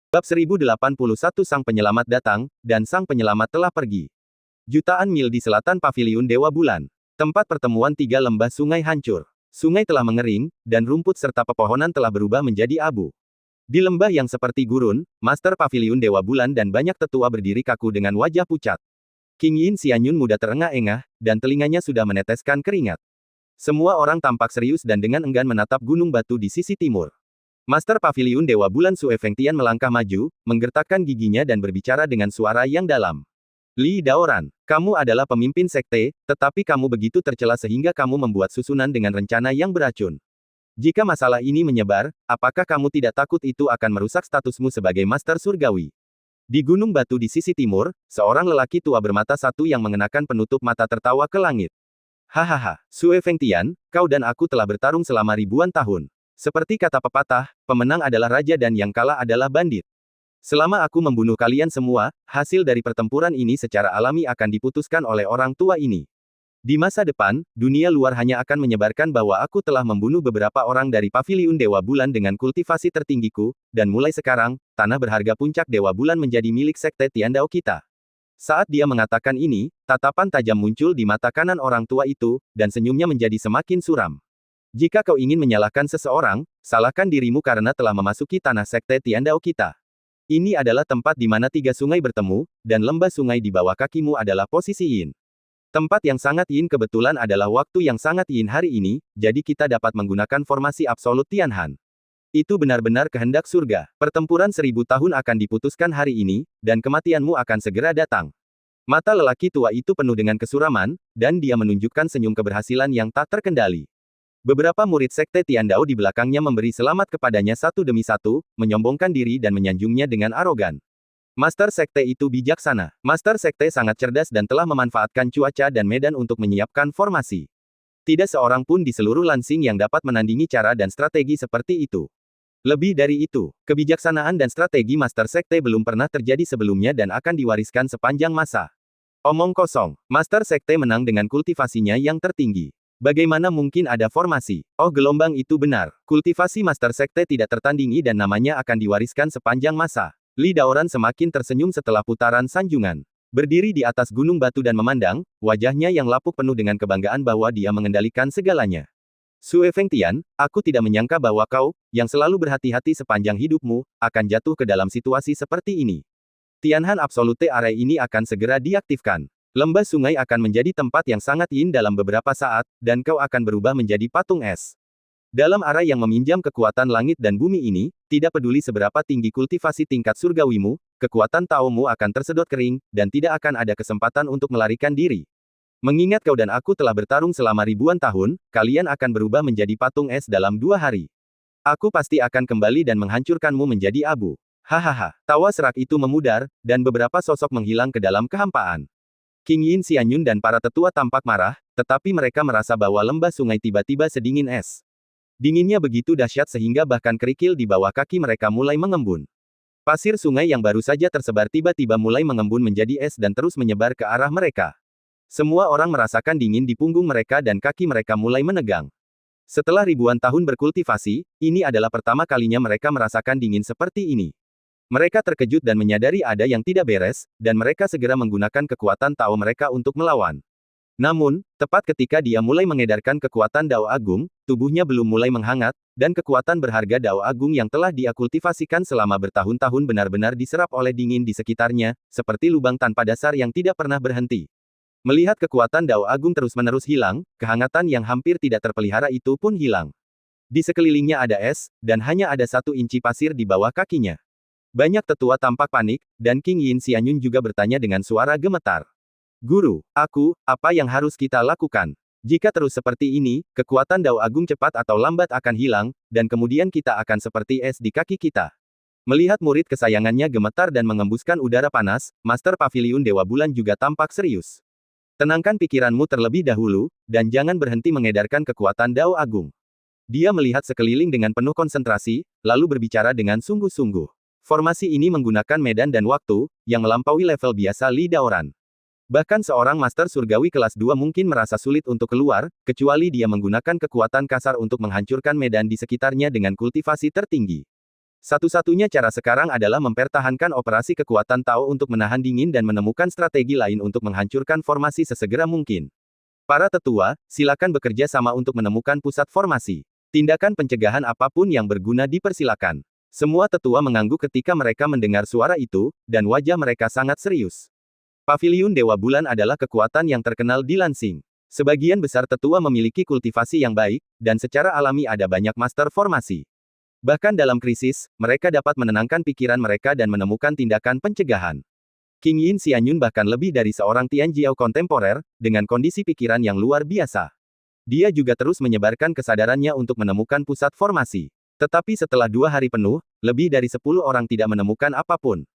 Bab 1081 Sang Penyelamat datang, dan Sang Penyelamat telah pergi. Jutaan mil di selatan Paviliun Dewa Bulan. Tempat pertemuan tiga lembah sungai hancur. Sungai telah mengering, dan rumput serta pepohonan telah berubah menjadi abu. Di lembah yang seperti gurun, Master Paviliun Dewa Bulan dan banyak tetua berdiri kaku dengan wajah pucat. King Yin Xianyun muda terengah-engah, dan telinganya sudah meneteskan keringat. Semua orang tampak serius dan dengan enggan menatap gunung batu di sisi timur. Master Paviliun Dewa Bulan Sue Fengtian melangkah maju, menggertakkan giginya dan berbicara dengan suara yang dalam. Li Daoran, kamu adalah pemimpin sekte, tetapi kamu begitu tercela sehingga kamu membuat susunan dengan rencana yang beracun. Jika masalah ini menyebar, apakah kamu tidak takut itu akan merusak statusmu sebagai Master Surgawi? Di gunung batu di sisi timur, seorang lelaki tua bermata satu yang mengenakan penutup mata tertawa ke langit. Hahaha, Sue Fengtian, kau dan aku telah bertarung selama ribuan tahun. Seperti kata pepatah, pemenang adalah raja dan yang kalah adalah bandit. Selama aku membunuh kalian semua, hasil dari pertempuran ini secara alami akan diputuskan oleh orang tua ini. Di masa depan, dunia luar hanya akan menyebarkan bahwa aku telah membunuh beberapa orang dari Paviliun Dewa Bulan dengan kultivasi tertinggiku, dan mulai sekarang, tanah berharga puncak Dewa Bulan menjadi milik Sekte Tiandao kita. Saat dia mengatakan ini, tatapan tajam muncul di mata kanan orang tua itu, dan senyumnya menjadi semakin suram. Jika kau ingin menyalahkan seseorang, salahkan dirimu karena telah memasuki tanah Sekte Tiandao kita. Ini adalah tempat di mana tiga sungai bertemu, dan lembah sungai di bawah kakimu adalah posisi Yin. Tempat yang sangat Yin kebetulan adalah waktu yang sangat Yin hari ini, jadi kita dapat menggunakan formasi absolut Tianhan. Itu benar-benar kehendak surga. Pertempuran 1000 tahun akan diputuskan hari ini, dan kematianmu akan segera datang. Mata lelaki tua itu penuh dengan kesuraman, dan dia menunjukkan senyum keberhasilan yang tak terkendali. Beberapa murid Sekte Tiandao di belakangnya memberi selamat kepadanya satu demi satu, menyombongkan diri dan menyanjungnya dengan arogan. Master Sekte itu bijaksana. Master Sekte sangat cerdas dan telah memanfaatkan cuaca dan medan untuk menyiapkan formasi. Tidak seorang pun di seluruh Lansing yang dapat menandingi cara dan strategi seperti itu. Lebih dari itu, kebijaksanaan dan strategi Master Sekte belum pernah terjadi sebelumnya dan akan diwariskan sepanjang masa. Omong kosong, Master Sekte menang dengan kultivasinya yang tertinggi. Bagaimana mungkin ada formasi? Oh, gelombang itu benar. Kultivasi Master Sekte tidak tertandingi dan namanya akan diwariskan sepanjang masa. Li Daoran semakin tersenyum setelah putaran sanjungan. Berdiri di atas gunung batu dan memandang, wajahnya yang lapuk penuh dengan kebanggaan bahwa dia mengendalikan segalanya. Sue Fengtian, aku tidak menyangka bahwa kau, yang selalu berhati-hati sepanjang hidupmu, akan jatuh ke dalam situasi seperti ini. Tianhan Absolute Array ini akan segera diaktifkan. Lembah sungai akan menjadi tempat yang sangat Yin dalam beberapa saat, dan kau akan berubah menjadi patung es. Dalam arah yang meminjam kekuatan langit dan bumi ini, tidak peduli seberapa tinggi kultivasi tingkat surgawimu, kekuatan Taomu akan tersedot kering, dan tidak akan ada kesempatan untuk melarikan diri. Mengingat kau dan aku telah bertarung selama ribuan tahun, kalian akan berubah menjadi patung es dalam 2 hari. Aku pasti akan kembali dan menghancurkanmu menjadi abu. Hahaha, tawa serak itu memudar, dan beberapa sosok menghilang ke dalam kehampaan. King Yin Xianyun dan para tetua tampak marah, tetapi mereka merasa bahwa lembah sungai tiba-tiba sedingin es. Dinginnya begitu dahsyat sehingga bahkan kerikil di bawah kaki mereka mulai mengembun. Pasir sungai yang baru saja tersebar tiba-tiba mulai mengembun menjadi es dan terus menyebar ke arah mereka. Semua orang merasakan dingin di punggung mereka dan kaki mereka mulai menegang. Setelah ribuan tahun berkultivasi, ini adalah pertama kalinya mereka merasakan dingin seperti ini. Mereka terkejut dan menyadari ada yang tidak beres, dan mereka segera menggunakan kekuatan Tao mereka untuk melawan. Namun, tepat ketika dia mulai mengedarkan kekuatan Dao Agung, tubuhnya belum mulai menghangat, dan kekuatan berharga Dao Agung yang telah dia kultivasikan selama bertahun-tahun benar-benar diserap oleh dingin di sekitarnya, seperti lubang tanpa dasar yang tidak pernah berhenti. Melihat kekuatan Dao Agung terus-menerus hilang, kehangatan yang hampir tidak terpelihara itu pun hilang. Di sekelilingnya ada es, dan hanya ada 1 inci pasir di bawah kakinya. Banyak tetua tampak panik, dan King Yin Xianyun juga bertanya dengan suara gemetar. Guru, apa yang harus kita lakukan? Jika terus seperti ini, kekuatan Dao Agung cepat atau lambat akan hilang, dan kemudian kita akan seperti es di kaki kita. Melihat murid kesayangannya gemetar dan mengembuskan udara panas, Master Paviliun Dewa Bulan juga tampak serius. Tenangkan pikiranmu terlebih dahulu, dan jangan berhenti mengedarkan kekuatan Dao Agung. Dia melihat sekeliling dengan penuh konsentrasi, lalu berbicara dengan sungguh-sungguh. Formasi ini menggunakan medan dan waktu, yang melampaui level biasa Li Daoran. Bahkan seorang Master Surgawi kelas 2 mungkin merasa sulit untuk keluar, kecuali dia menggunakan kekuatan kasar untuk menghancurkan medan di sekitarnya dengan kultivasi tertinggi. Satu-satunya cara sekarang adalah mempertahankan operasi kekuatan Tao untuk menahan dingin dan menemukan strategi lain untuk menghancurkan formasi sesegera mungkin. Para tetua, silakan bekerja sama untuk menemukan pusat formasi. Tindakan pencegahan apapun yang berguna dipersilakan. Semua tetua mengangguk ketika mereka mendengar suara itu, dan wajah mereka sangat serius. Paviliun Dewa Bulan adalah kekuatan yang terkenal di Lansing. Sebagian besar tetua memiliki kultivasi yang baik, dan secara alami ada banyak master formasi. Bahkan dalam krisis, mereka dapat menenangkan pikiran mereka dan menemukan tindakan pencegahan. King Yin Xianyun bahkan lebih dari seorang Tianjiao kontemporer, dengan kondisi pikiran yang luar biasa. Dia juga terus menyebarkan kesadarannya untuk menemukan pusat formasi. Tetapi setelah 2 hari penuh, lebih dari 10 orang tidak menemukan apapun.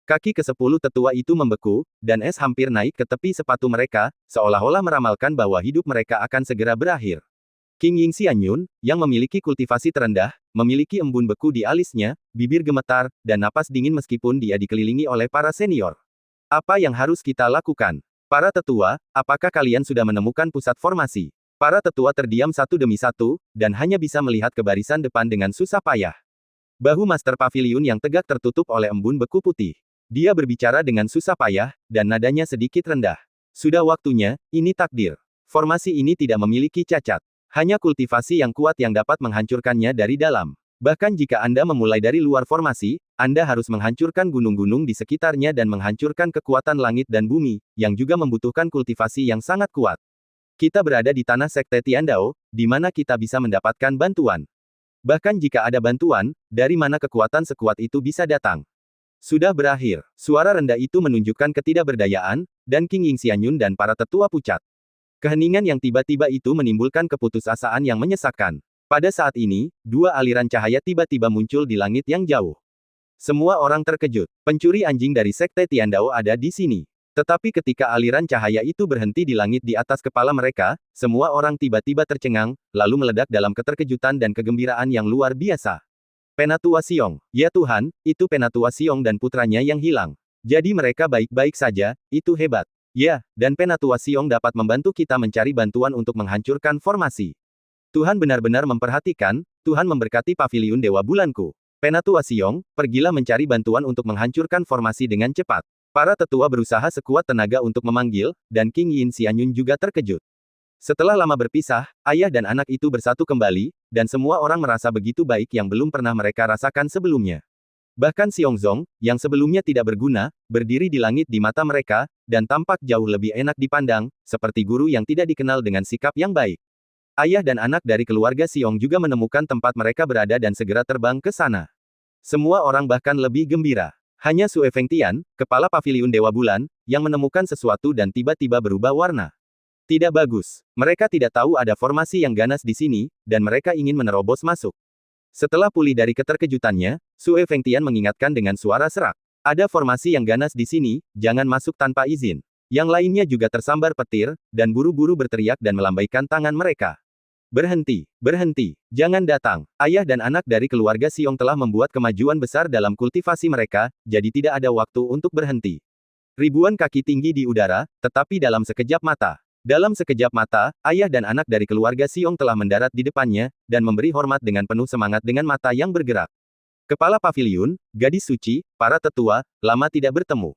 Kaki ke-10 tetua itu membeku, dan es hampir naik ke tepi sepatu mereka, seolah-olah meramalkan bahwa hidup mereka akan segera berakhir. King Yin Xianyun, yang memiliki kultivasi terendah, memiliki embun beku di alisnya, bibir gemetar, dan napas dingin meskipun dia dikelilingi oleh para senior. Apa yang harus kita lakukan? Para tetua, apakah kalian sudah menemukan pusat formasi? Para tetua terdiam satu demi satu, dan hanya bisa melihat ke barisan depan dengan susah payah. Bahu Master Paviliun yang tegak tertutup oleh embun beku putih. Dia berbicara dengan susah payah, dan nadanya sedikit rendah. Sudah waktunya, ini takdir. Formasi ini tidak memiliki cacat. Hanya kultivasi yang kuat yang dapat menghancurkannya dari dalam. Bahkan jika Anda memulai dari luar formasi, Anda harus menghancurkan gunung-gunung di sekitarnya dan menghancurkan kekuatan langit dan bumi, yang juga membutuhkan kultivasi yang sangat kuat. Kita berada di tanah Sekte Tiandao, di mana kita bisa mendapatkan bantuan. Bahkan jika ada bantuan, dari mana kekuatan sekuat itu bisa datang? Sudah berakhir. Suara rendah itu menunjukkan ketidakberdayaan, dan King Yin Xianyun dan para tetua pucat. Keheningan yang tiba-tiba itu menimbulkan keputusasaan yang menyesakkan. Pada saat ini, 2 aliran cahaya tiba-tiba muncul di langit yang jauh. Semua orang terkejut. Pencuri anjing dari Sekte Tiandao ada di sini. Tetapi ketika aliran cahaya itu berhenti di langit di atas kepala mereka, semua orang tiba-tiba tercengang, lalu meledak dalam keterkejutan dan kegembiraan yang luar biasa. Penatua Xiong. Ya Tuhan, itu Penatua Xiong dan putranya yang hilang. Jadi mereka baik-baik saja, itu hebat. Ya, dan Penatua Xiong dapat membantu kita mencari bantuan untuk menghancurkan formasi. Tuhan benar-benar memperhatikan, Tuhan memberkati Paviliun Dewa Bulanku. Penatua Xiong, pergilah mencari bantuan untuk menghancurkan formasi dengan cepat. Para tetua berusaha sekuat tenaga untuk memanggil, dan King Yin Xianyun juga terkejut. Setelah lama berpisah, ayah dan anak itu bersatu kembali, dan semua orang merasa begitu baik yang belum pernah mereka rasakan sebelumnya. Bahkan Xiongzong, yang sebelumnya tidak berguna, berdiri di langit di mata mereka, dan tampak jauh lebih enak dipandang, seperti guru yang tidak dikenal dengan sikap yang baik. Ayah dan anak dari keluarga Xiong juga menemukan tempat mereka berada dan segera terbang ke sana. Semua orang bahkan lebih gembira. Hanya Sue Fengtian, kepala Paviliun Dewa Bulan, yang menemukan sesuatu dan tiba-tiba berubah warna. Tidak bagus. Mereka tidak tahu ada formasi yang ganas di sini, dan mereka ingin menerobos masuk. Setelah pulih dari keterkejutannya, Sue Fengtian mengingatkan dengan suara serak. Ada formasi yang ganas di sini, jangan masuk tanpa izin. Yang lainnya juga tersambar petir, dan buru-buru berteriak dan melambaikan tangan mereka. Berhenti, berhenti, jangan datang. Ayah dan anak dari keluarga Xiong telah membuat kemajuan besar dalam kultivasi mereka, jadi tidak ada waktu untuk berhenti. Ribuan kaki tinggi di udara, tetapi dalam sekejap mata. Dalam sekejap mata, ayah dan anak dari keluarga Xiong telah mendarat di depannya, dan memberi hormat dengan penuh semangat dengan mata yang bergerak. Kepala Paviliun, gadis suci, para tetua, lama tidak bertemu.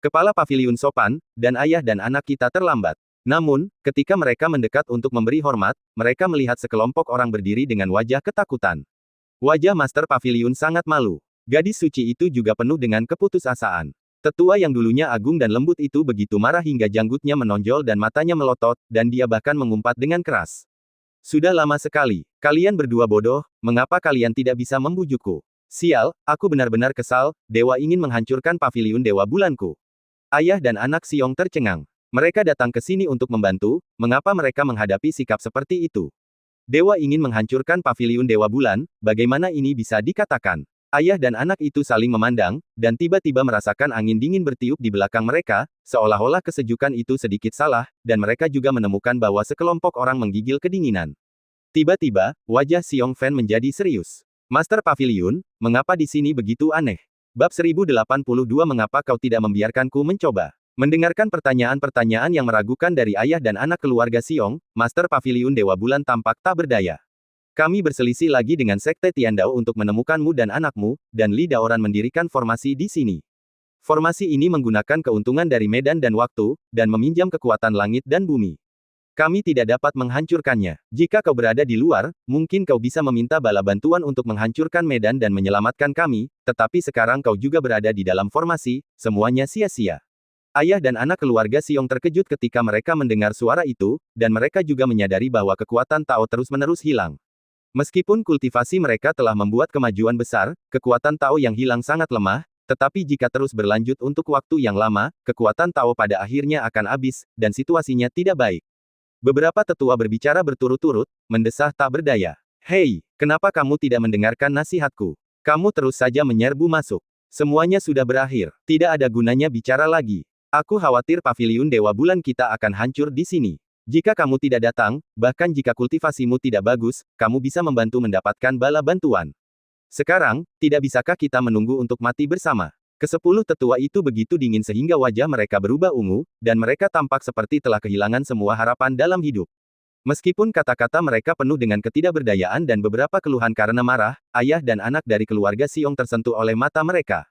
Kepala Paviliun sopan, dan ayah dan anak kita terlambat. Namun, ketika mereka mendekat untuk memberi hormat, mereka melihat sekelompok orang berdiri dengan wajah ketakutan. Wajah Master Paviliun sangat malu. Gadis suci itu juga penuh dengan keputusasaan. Tetua yang dulunya agung dan lembut itu begitu marah hingga janggutnya menonjol dan matanya melotot, dan dia bahkan mengumpat dengan keras. Sudah lama sekali, kalian berdua bodoh, mengapa kalian tidak bisa membujukku? Sial, aku benar-benar kesal, dewa ingin menghancurkan Paviliun Dewa Bulanku. Ayah dan anak Xiong tercengang. Mereka datang ke sini untuk membantu, mengapa mereka menghadapi sikap seperti itu? Dewa ingin menghancurkan Paviliun Dewa Bulan, bagaimana ini bisa dikatakan? Ayah dan anak itu saling memandang, dan tiba-tiba merasakan angin dingin bertiup di belakang mereka, seolah-olah kesejukan itu sedikit salah, dan mereka juga menemukan bahwa sekelompok orang menggigil kedinginan. Tiba-tiba, wajah Xiong Fan menjadi serius. Master Paviliun, mengapa di sini begitu aneh? Bab 1082 Mengapa kau tidak membiarkanku mencoba? Mendengarkan pertanyaan-pertanyaan yang meragukan dari ayah dan anak keluarga Xiong, Master Paviliun Dewa Bulan tampak tak berdaya. Kami berselisih lagi dengan Sekte Tiandao untuk menemukanmu dan anakmu, dan Li Daoran mendirikan formasi di sini. Formasi ini menggunakan keuntungan dari medan dan waktu, dan meminjam kekuatan langit dan bumi. Kami tidak dapat menghancurkannya. Jika kau berada di luar, mungkin kau bisa meminta bala bantuan untuk menghancurkan medan dan menyelamatkan kami, tetapi sekarang kau juga berada di dalam formasi, semuanya sia-sia. Ayah dan anak keluarga Xiong terkejut ketika mereka mendengar suara itu, dan mereka juga menyadari bahwa kekuatan Tao terus-menerus hilang. Meskipun kultivasi mereka telah membuat kemajuan besar, kekuatan Tao yang hilang sangat lemah, tetapi jika terus berlanjut untuk waktu yang lama, kekuatan Tao pada akhirnya akan habis, dan situasinya tidak baik. Beberapa tetua berbicara berturut-turut, mendesah tak berdaya. Hei, kenapa kamu tidak mendengarkan nasihatku? Kamu terus saja menyerbu masuk. Semuanya sudah berakhir. Tidak ada gunanya bicara lagi. Aku khawatir paviliun Dewa Bulan kita akan hancur di sini. Jika kamu tidak datang, bahkan jika kultivasimu tidak bagus, kamu bisa membantu mendapatkan bala bantuan. Sekarang, tidak bisakah kita menunggu untuk mati bersama? Kesepuluh tetua itu begitu dingin sehingga wajah mereka berubah ungu, dan mereka tampak seperti telah kehilangan semua harapan dalam hidup. Meskipun kata-kata mereka penuh dengan ketidakberdayaan dan beberapa keluhan karena marah, ayah dan anak dari keluarga Xiong tersentuh oleh mata mereka.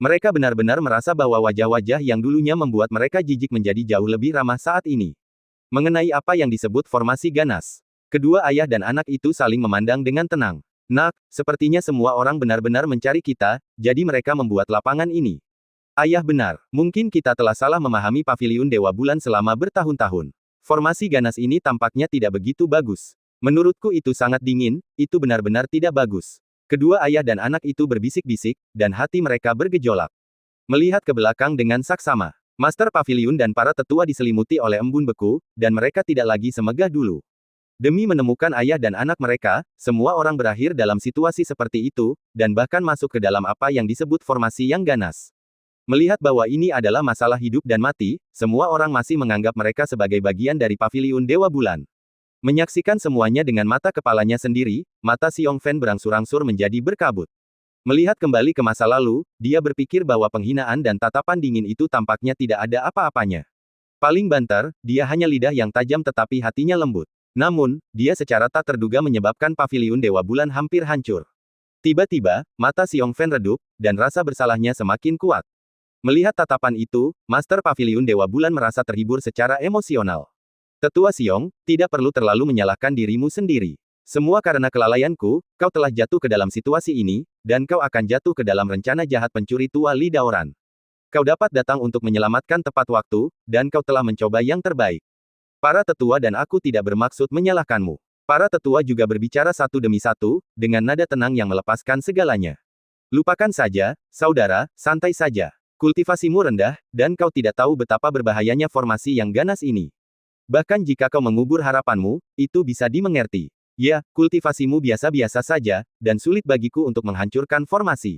Mereka benar-benar merasa bahwa wajah-wajah yang dulunya membuat mereka jijik menjadi jauh lebih ramah saat ini. Mengenai apa yang disebut formasi ganas. Kedua ayah dan anak itu saling memandang dengan tenang. Nak, sepertinya semua orang benar-benar mencari kita, jadi mereka membuat lapangan ini. Ayah benar, mungkin kita telah salah memahami paviliun Dewa Bulan selama bertahun-tahun. Formasi ganas ini tampaknya tidak begitu bagus. Menurutku itu sangat dingin, itu benar-benar tidak bagus. Kedua ayah dan anak itu berbisik-bisik, dan hati mereka bergejolak. Melihat ke belakang dengan saksama, Master Paviliun dan para tetua diselimuti oleh embun beku, dan mereka tidak lagi semegah dulu. Demi menemukan ayah dan anak mereka, semua orang berakhir dalam situasi seperti itu, dan bahkan masuk ke dalam apa yang disebut formasi yang ganas. Melihat bahwa ini adalah masalah hidup dan mati, semua orang masih menganggap mereka sebagai bagian dari paviliun Dewa Bulan. Menyaksikan semuanya dengan mata kepalanya sendiri, mata Xiong Fan berangsur-angsur menjadi berkabut. Melihat kembali ke masa lalu, dia berpikir bahwa penghinaan dan tatapan dingin itu tampaknya tidak ada apa-apanya. Paling banter, dia hanya lidah yang tajam tetapi hatinya lembut. Namun, dia secara tak terduga menyebabkan paviliun Dewa Bulan hampir hancur. Tiba-tiba, mata Xiong Fan redup, dan rasa bersalahnya semakin kuat. Melihat tatapan itu, Master Paviliun Dewa Bulan merasa terhibur secara emosional. Tetua Xiong, tidak perlu terlalu menyalahkan dirimu sendiri. Semua karena kelalaianku, kau telah jatuh ke dalam situasi ini, dan kau akan jatuh ke dalam rencana jahat pencuri tua Li Daoran. Kau dapat datang untuk menyelamatkan tepat waktu, dan kau telah mencoba yang terbaik. Para tetua dan aku tidak bermaksud menyalahkanmu. Para tetua juga berbicara satu demi satu, dengan nada tenang yang melepaskan segalanya. Lupakan saja, saudara, santai saja. Kultivasimu rendah, dan kau tidak tahu betapa berbahayanya formasi yang ganas ini. Bahkan jika kau mengubur harapanmu, itu bisa dimengerti. Ya, kultivasimu biasa-biasa saja, dan sulit bagiku untuk menghancurkan formasi.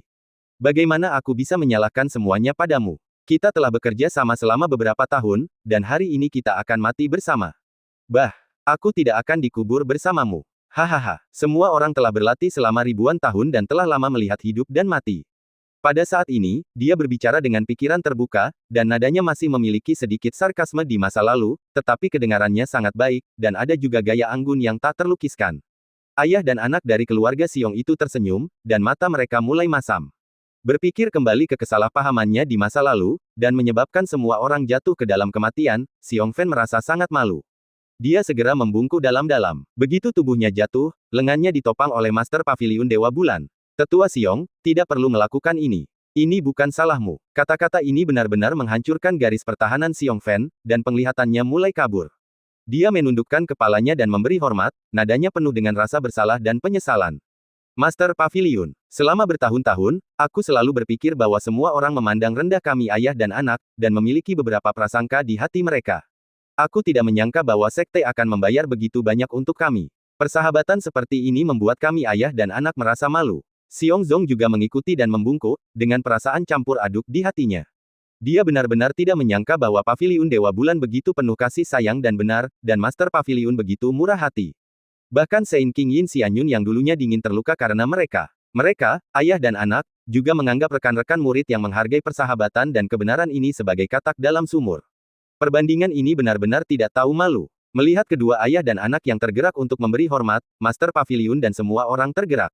Bagaimana aku bisa menyalahkan semuanya padamu? Kita telah bekerja sama selama beberapa tahun, dan hari ini kita akan mati bersama. Bah, aku tidak akan dikubur bersamamu. Hahaha, semua orang telah berlatih selama ribuan tahun dan telah lama melihat hidup dan mati. Pada saat ini, dia berbicara dengan pikiran terbuka, dan nadanya masih memiliki sedikit sarkasme di masa lalu, tetapi kedengarannya sangat baik, dan ada juga gaya anggun yang tak terlukiskan. Ayah dan anak dari keluarga Xiong itu tersenyum, dan mata mereka mulai masam. Berpikir kembali ke kesalahpahamannya di masa lalu, dan menyebabkan semua orang jatuh ke dalam kematian, Xiong Fan merasa sangat malu. Dia segera membungkuk dalam-dalam. Begitu tubuhnya jatuh, lengannya ditopang oleh Master Paviliun Dewa Bulan. Tetua Xiong, tidak perlu melakukan ini. Ini bukan salahmu. Kata-kata ini benar-benar menghancurkan garis pertahanan Xiong Fan, dan penglihatannya mulai kabur. Dia menundukkan kepalanya dan memberi hormat, nadanya penuh dengan rasa bersalah dan penyesalan. Master Paviliun, selama bertahun-tahun, aku selalu berpikir bahwa semua orang memandang rendah kami ayah dan anak, dan memiliki beberapa prasangka di hati mereka. Aku tidak menyangka bahwa sekte akan membayar begitu banyak untuk kami. Persahabatan seperti ini membuat kami ayah dan anak merasa malu. Xiong Zong juga mengikuti dan membungkuk, dengan perasaan campur aduk di hatinya. Dia benar-benar tidak menyangka bahwa Paviliun Dewa Bulan begitu penuh kasih sayang dan benar, dan Master Paviliun begitu murah hati. Bahkan Saint King Yin Xianyun yang dulunya dingin terluka karena mereka. Mereka, ayah dan anak, juga menganggap rekan-rekan murid yang menghargai persahabatan dan kebenaran ini sebagai katak dalam sumur. Perbandingan ini benar-benar tidak tahu malu. Melihat kedua ayah dan anak yang tergerak untuk memberi hormat, Master Paviliun dan semua orang tergerak.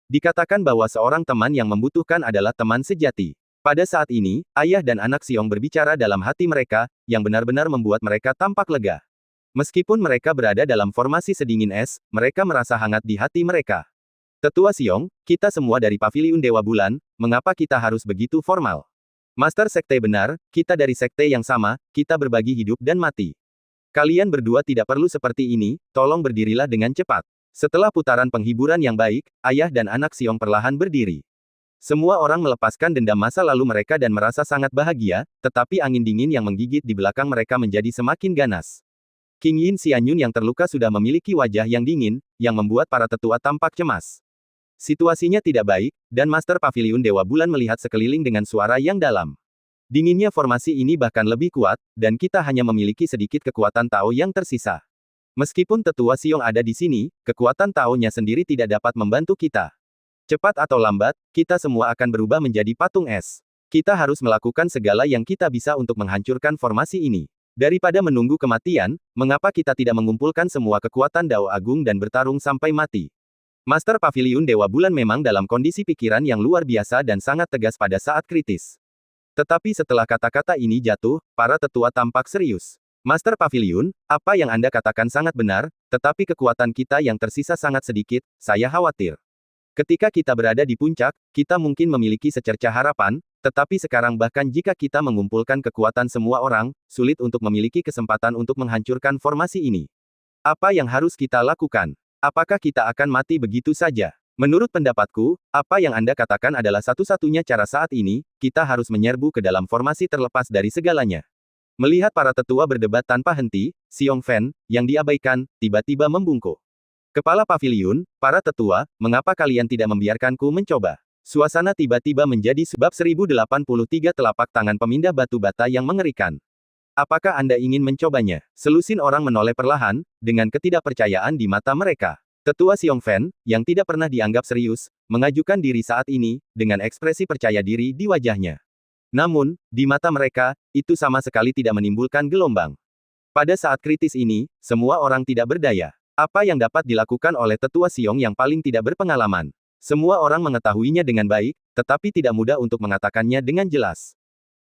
Dikatakan bahwa seorang teman yang membutuhkan adalah teman sejati. Pada saat ini, ayah dan anak Xiong berbicara dalam hati mereka, yang benar-benar membuat mereka tampak lega. Meskipun mereka berada dalam formasi sedingin es, mereka merasa hangat di hati mereka. Tetua Xiong, kita semua dari Paviliun Dewa Bulan, mengapa kita harus begitu formal? Master Sekte benar, kita dari sekte yang sama, kita berbagi hidup dan mati. Kalian berdua tidak perlu seperti ini, tolong berdirilah dengan cepat. Setelah putaran penghiburan yang baik, ayah dan anak Xiong perlahan berdiri. Semua orang melepaskan dendam masa lalu mereka dan merasa sangat bahagia, tetapi angin dingin yang menggigit di belakang mereka menjadi semakin ganas. King Yin Xianyun yang terluka sudah memiliki wajah yang dingin, yang membuat para tetua tampak cemas. Situasinya tidak baik, dan Master Paviliun Dewa Bulan melihat sekeliling dengan suara yang dalam. Dinginnya formasi ini bahkan lebih kuat, dan kita hanya memiliki sedikit kekuatan Tao yang tersisa. Meskipun tetua Xiong ada di sini, kekuatan Tao-nya sendiri tidak dapat membantu kita. Cepat atau lambat, kita semua akan berubah menjadi patung es. Kita harus melakukan segala yang kita bisa untuk menghancurkan formasi ini. Daripada menunggu kematian, mengapa kita tidak mengumpulkan semua kekuatan Dao Agung dan bertarung sampai mati? Master Paviliun Dewa Bulan memang dalam kondisi pikiran yang luar biasa dan sangat tegas pada saat kritis. Tetapi setelah kata-kata ini jatuh, para tetua tampak serius. Master Paviliun, apa yang Anda katakan sangat benar, tetapi kekuatan kita yang tersisa sangat sedikit, saya khawatir. Ketika kita berada di puncak, kita mungkin memiliki secerca harapan, tetapi sekarang bahkan jika kita mengumpulkan kekuatan semua orang, sulit untuk memiliki kesempatan untuk menghancurkan formasi ini. Apa yang harus kita lakukan? Apakah kita akan mati begitu saja? Menurut pendapatku, apa yang Anda katakan adalah satu-satunya cara saat ini, kita harus menyerbu ke dalam formasi terlepas dari segalanya. Melihat para tetua berdebat tanpa henti, Xiong Fan, yang diabaikan, tiba-tiba membungkuk. Kepala Paviliun, para tetua, mengapa kalian tidak membiarkanku mencoba? Suasana tiba-tiba menjadi sebab 1083 telapak tangan pemindah batu bata yang mengerikan. Apakah Anda ingin mencobanya? Selusin orang menoleh perlahan, dengan ketidakpercayaan di mata mereka. Tetua Xiong Fan, yang tidak pernah dianggap serius, mengajukan diri saat ini, dengan ekspresi percaya diri di wajahnya. Namun, di mata mereka, itu sama sekali tidak menimbulkan gelombang. Pada saat kritis ini, semua orang tidak berdaya. Apa yang dapat dilakukan oleh Tetua Xiong yang paling tidak berpengalaman? Semua orang mengetahuinya dengan baik, tetapi tidak mudah untuk mengatakannya dengan jelas.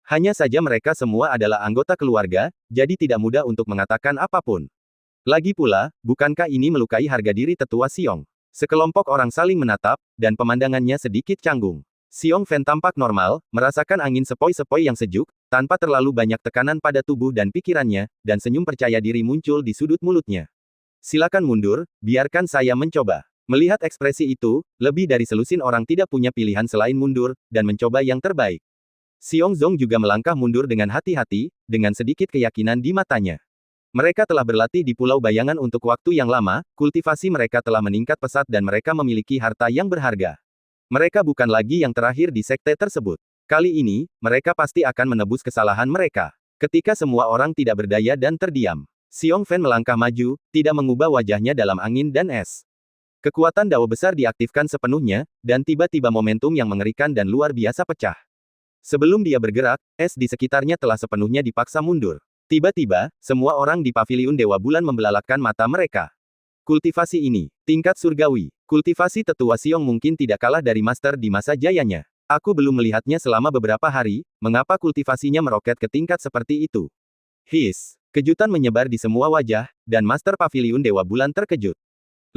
Hanya saja mereka semua adalah anggota keluarga, jadi tidak mudah untuk mengatakan apapun. Lagi pula, bukankah ini melukai harga diri Tetua Xiong? Sekelompok orang saling menatap, dan pemandangannya sedikit canggung. Xiong Fan tampak normal, merasakan angin sepoi-sepoi yang sejuk, tanpa terlalu banyak tekanan pada tubuh dan pikirannya, dan senyum percaya diri muncul di sudut mulutnya. Silakan mundur, biarkan saya mencoba. Melihat ekspresi itu, lebih dari selusin orang tidak punya pilihan selain mundur, dan mencoba yang terbaik. Xiong Zong juga melangkah mundur dengan hati-hati, dengan sedikit keyakinan di matanya. Mereka telah berlatih di Pulau Bayangan untuk waktu yang lama, kultivasi mereka telah meningkat pesat dan mereka memiliki harta yang berharga. Mereka bukan lagi yang terakhir di sekte tersebut. Kali ini, mereka pasti akan menebus kesalahan mereka. Ketika semua orang tidak berdaya dan terdiam, Xiong Fan melangkah maju, tidak mengubah wajahnya dalam angin dan es. Kekuatan Dao besar diaktifkan sepenuhnya, dan tiba-tiba momentum yang mengerikan dan luar biasa pecah. Sebelum dia bergerak, es di sekitarnya telah sepenuhnya dipaksa mundur. Tiba-tiba, semua orang di Paviliun Dewa Bulan membelalakan mata mereka. Kultivasi ini, tingkat surgawi. Kultivasi Tetua Xiong mungkin tidak kalah dari master di masa jayanya. Aku belum melihatnya selama beberapa hari, mengapa kultivasinya meroket ke tingkat seperti itu? His, kejutan menyebar di semua wajah, dan Master Paviliun Dewa Bulan terkejut.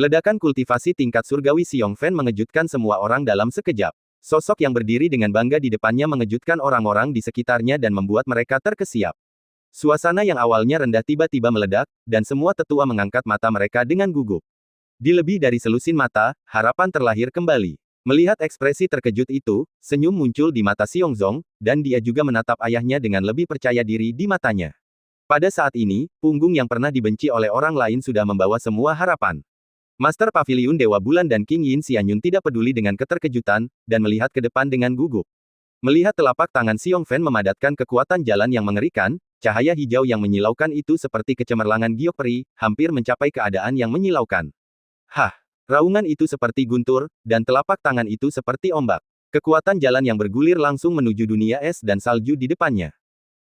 Ledakan kultivasi tingkat surgawi Xiong Fan mengejutkan semua orang dalam sekejap. Sosok yang berdiri dengan bangga di depannya mengejutkan orang-orang di sekitarnya dan membuat mereka terkesiap. Suasana yang awalnya rendah tiba-tiba meledak, dan semua tetua mengangkat mata mereka dengan gugup. Di lebih dari selusin mata, harapan terlahir kembali. Melihat ekspresi terkejut itu, senyum muncul di mata Xiong Zong, dan dia juga menatap ayahnya dengan lebih percaya diri di matanya. Pada saat ini, punggung yang pernah dibenci oleh orang lain sudah membawa semua harapan. Master Paviliun Dewa Bulan dan King Yin Xianyun tidak peduli dengan keterkejutan, dan melihat ke depan dengan gugup. Melihat telapak tangan Xiong Fan memadatkan kekuatan jalan yang mengerikan, cahaya hijau yang menyilaukan itu seperti kecemerlangan giok peri, hampir mencapai keadaan yang menyilaukan. Hah! Raungan itu seperti guntur, dan telapak tangan itu seperti ombak. Kekuatan jalan yang bergulir langsung menuju dunia es dan salju di depannya.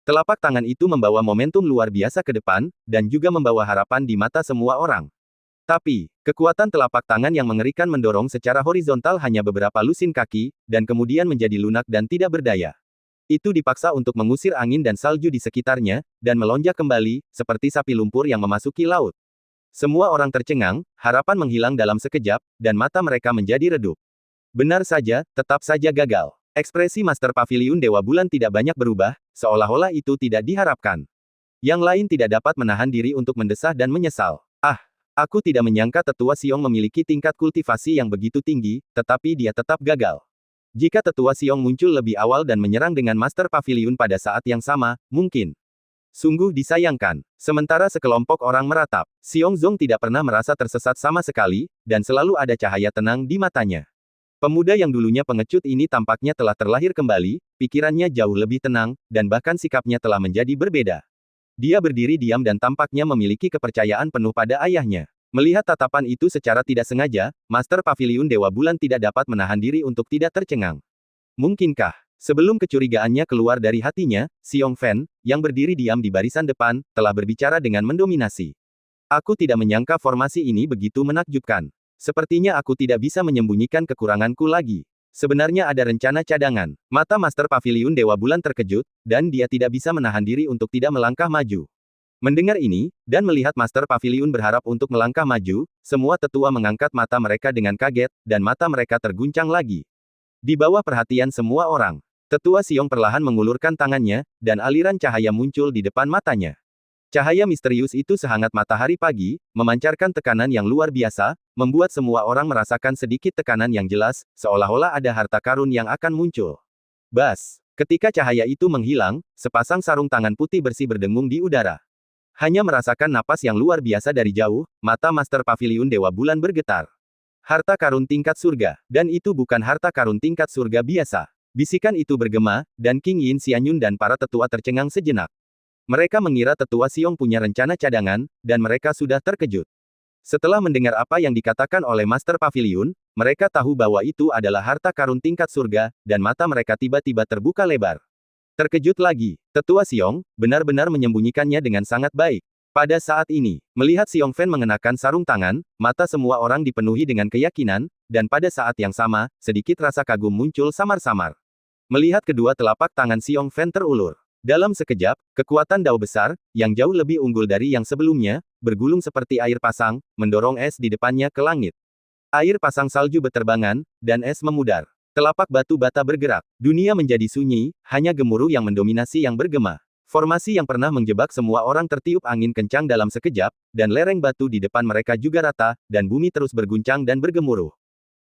Telapak tangan itu membawa momentum luar biasa ke depan, dan juga membawa harapan di mata semua orang. Tapi, kekuatan telapak tangan yang mengerikan mendorong secara horizontal hanya beberapa lusin kaki, dan kemudian menjadi lunak dan tidak berdaya. Itu dipaksa untuk mengusir angin dan salju di sekitarnya, dan melonjak kembali, seperti sapi lumpur yang memasuki laut. Semua orang tercengang, harapan menghilang dalam sekejap, dan mata mereka menjadi redup. Benar saja, tetap saja gagal. Ekspresi Master Paviliun Dewa Bulan tidak banyak berubah, seolah-olah itu tidak diharapkan. Yang lain tidak dapat menahan diri untuk mendesah dan menyesal. Ah, aku tidak menyangka Tetua Xiong memiliki tingkat kultivasi yang begitu tinggi, tetapi dia tetap gagal. Jika Tetua Xiong muncul lebih awal dan menyerang dengan Master Paviliun pada saat yang sama, mungkin. Sungguh disayangkan. Sementara sekelompok orang meratap, Xiong Zong tidak pernah merasa tersesat sama sekali, dan selalu ada cahaya tenang di matanya. Pemuda yang dulunya pengecut ini tampaknya telah terlahir kembali, pikirannya jauh lebih tenang, dan bahkan sikapnya telah menjadi berbeda. Dia berdiri diam dan tampaknya memiliki kepercayaan penuh pada ayahnya. Melihat tatapan itu secara tidak sengaja, Master Paviliun Dewa Bulan tidak dapat menahan diri untuk tidak tercengang. Mungkinkah, sebelum kecurigaannya keluar dari hatinya, Xiong Fan, yang berdiri diam di barisan depan, telah berbicara dengan mendominasi. Aku tidak menyangka formasi ini begitu menakjubkan. Sepertinya aku tidak bisa menyembunyikan kekuranganku lagi. Sebenarnya ada rencana cadangan. Mata Master Paviliun Dewa Bulan terkejut, dan dia tidak bisa menahan diri untuk tidak melangkah maju. Mendengar ini, dan melihat Master Paviliun berharap untuk melangkah maju, semua tetua mengangkat mata mereka dengan kaget, dan mata mereka terguncang lagi. Di bawah perhatian semua orang, Tetua Xiong perlahan mengulurkan tangannya, dan aliran cahaya muncul di depan matanya. Cahaya misterius itu sehangat matahari pagi, memancarkan tekanan yang luar biasa, membuat semua orang merasakan sedikit tekanan yang jelas, seolah-olah ada harta karun yang akan muncul. Bas! Ketika cahaya itu menghilang, sepasang sarung tangan putih bersih berdengung di udara. Hanya merasakan napas yang luar biasa dari jauh, mata Master Paviliun Dewa Bulan bergetar. Harta karun tingkat surga, dan itu bukan harta karun tingkat surga biasa. Bisikan itu bergema, dan King Yin Xianyun dan para tetua tercengang sejenak. Mereka mengira Tetua Xiong punya rencana cadangan, dan mereka sudah terkejut. Setelah mendengar apa yang dikatakan oleh Master Paviliun, mereka tahu bahwa itu adalah harta karun tingkat surga, dan mata mereka tiba-tiba terbuka lebar. Terkejut lagi, Tetua Xiong benar-benar menyembunyikannya dengan sangat baik. Pada saat ini, melihat Xiong Fan mengenakan sarung tangan, mata semua orang dipenuhi dengan keyakinan, dan pada saat yang sama, sedikit rasa kagum muncul samar-samar. Melihat kedua telapak tangan Xiong Fan terulur. Dalam sekejap, kekuatan dao besar, yang jauh lebih unggul dari yang sebelumnya, bergulung seperti air pasang, mendorong es di depannya ke langit. Air pasang salju beterbangan, dan es memudar. Telapak batu bata bergerak. Dunia menjadi sunyi, hanya gemuruh yang mendominasi yang bergema. Formasi yang pernah menjebak semua orang tertiup angin kencang dalam sekejap, dan lereng batu di depan mereka juga rata, dan bumi terus berguncang dan bergemuruh.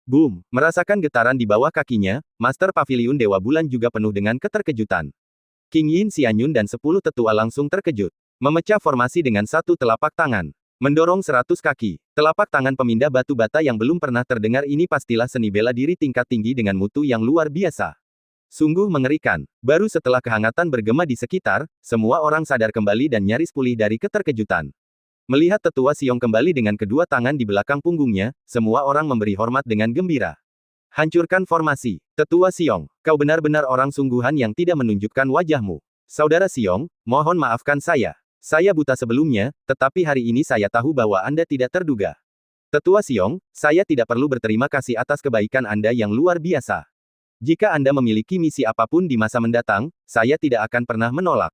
Boom! Merasakan getaran di bawah kakinya, Master Paviliun Dewa Bulan juga penuh dengan keterkejutan. King Yin Xianyun dan 10 tetua langsung terkejut. Memecah formasi dengan satu telapak tangan. Mendorong 100 kaki. Telapak tangan pemindah batu bata yang belum pernah terdengar ini pastilah seni bela diri tingkat tinggi dengan mutu yang luar biasa. Sungguh mengerikan. Baru setelah kehangatan bergema di sekitar, semua orang sadar kembali dan nyaris pulih dari keterkejutan. Melihat Tetua Xiong kembali dengan kedua tangan di belakang punggungnya, semua orang memberi hormat dengan gembira. Hancurkan formasi. Tetua Xiong, kau benar-benar orang sungguhan yang tidak menunjukkan wajahmu. Saudara Xiong, mohon maafkan saya. Saya buta sebelumnya, tetapi hari ini saya tahu bahwa Anda tidak terduga. Tetua Xiong, saya tidak perlu berterima kasih atas kebaikan Anda yang luar biasa. Jika Anda memiliki misi apapun di masa mendatang, saya tidak akan pernah menolak.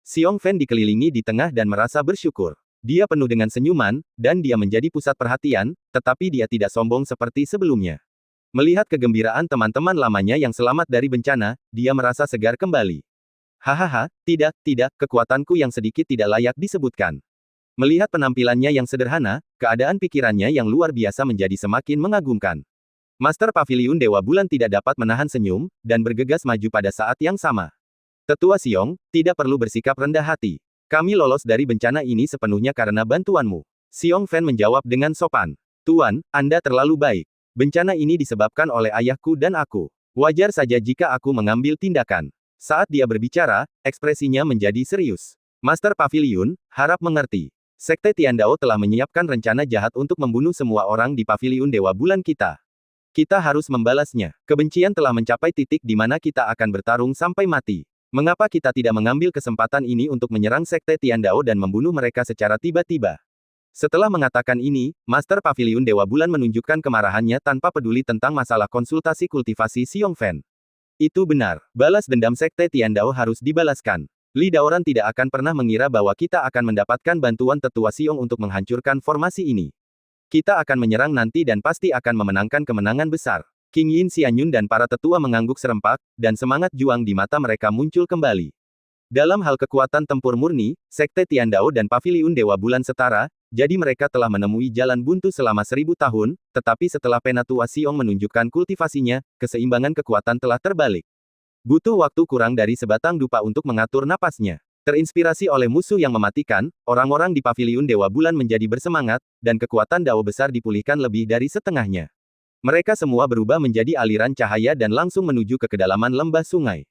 Xiong Fan dikelilingi di tengah dan merasa bersyukur. Dia penuh dengan senyuman, dan dia menjadi pusat perhatian, tetapi dia tidak sombong seperti sebelumnya. Melihat kegembiraan teman-teman lamanya yang selamat dari bencana, dia merasa segar kembali. Hahaha, tidak, kekuatanku yang sedikit tidak layak disebutkan. Melihat penampilannya yang sederhana, keadaan pikirannya yang luar biasa menjadi semakin mengagumkan. Master Paviliun Dewa Bulan tidak dapat menahan senyum, dan bergegas maju pada saat yang sama. Tetua Xiong, tidak perlu bersikap rendah hati. Kami lolos dari bencana ini sepenuhnya karena bantuanmu. Xiong Fan menjawab dengan sopan. Tuan, Anda terlalu baik. Bencana ini disebabkan oleh ayahku dan aku. Wajar saja jika aku mengambil tindakan. Saat dia berbicara, ekspresinya menjadi serius. Master Paviliun, harap mengerti. Sekte Tiandao telah menyiapkan rencana jahat untuk membunuh semua orang di Paviliun Dewa Bulan kita. Kita harus membalasnya. Kebencian telah mencapai titik di mana kita akan bertarung sampai mati. Mengapa kita tidak mengambil kesempatan ini untuk menyerang Sekte Tiandao dan membunuh mereka secara tiba-tiba? Setelah mengatakan ini, Master Paviliun Dewa Bulan menunjukkan kemarahannya tanpa peduli tentang masalah konsultasi kultivasi Xiong Fan. Itu benar, balas dendam Sekte Tiandao harus dibalaskan. Li Daoran tidak akan pernah mengira bahwa kita akan mendapatkan bantuan tetua Xiong untuk menghancurkan formasi ini. Kita akan menyerang nanti dan pasti akan memenangkan kemenangan besar. King Yin Xianyun dan para tetua mengangguk serempak, dan semangat juang di mata mereka muncul kembali. Dalam hal kekuatan tempur murni, Sekte Tiandao dan Paviliun Dewa Bulan setara, jadi mereka telah menemui jalan buntu selama 1000 tahun, tetapi setelah Penatua Xiong menunjukkan kultivasinya, keseimbangan kekuatan telah terbalik. Butuh waktu kurang dari sebatang dupa untuk mengatur napasnya. Terinspirasi oleh musuh yang mematikan, orang-orang di Paviliun Dewa Bulan menjadi bersemangat, dan kekuatan Dao besar dipulihkan lebih dari setengahnya. Mereka semua berubah menjadi aliran cahaya dan langsung menuju ke kedalaman lembah sungai.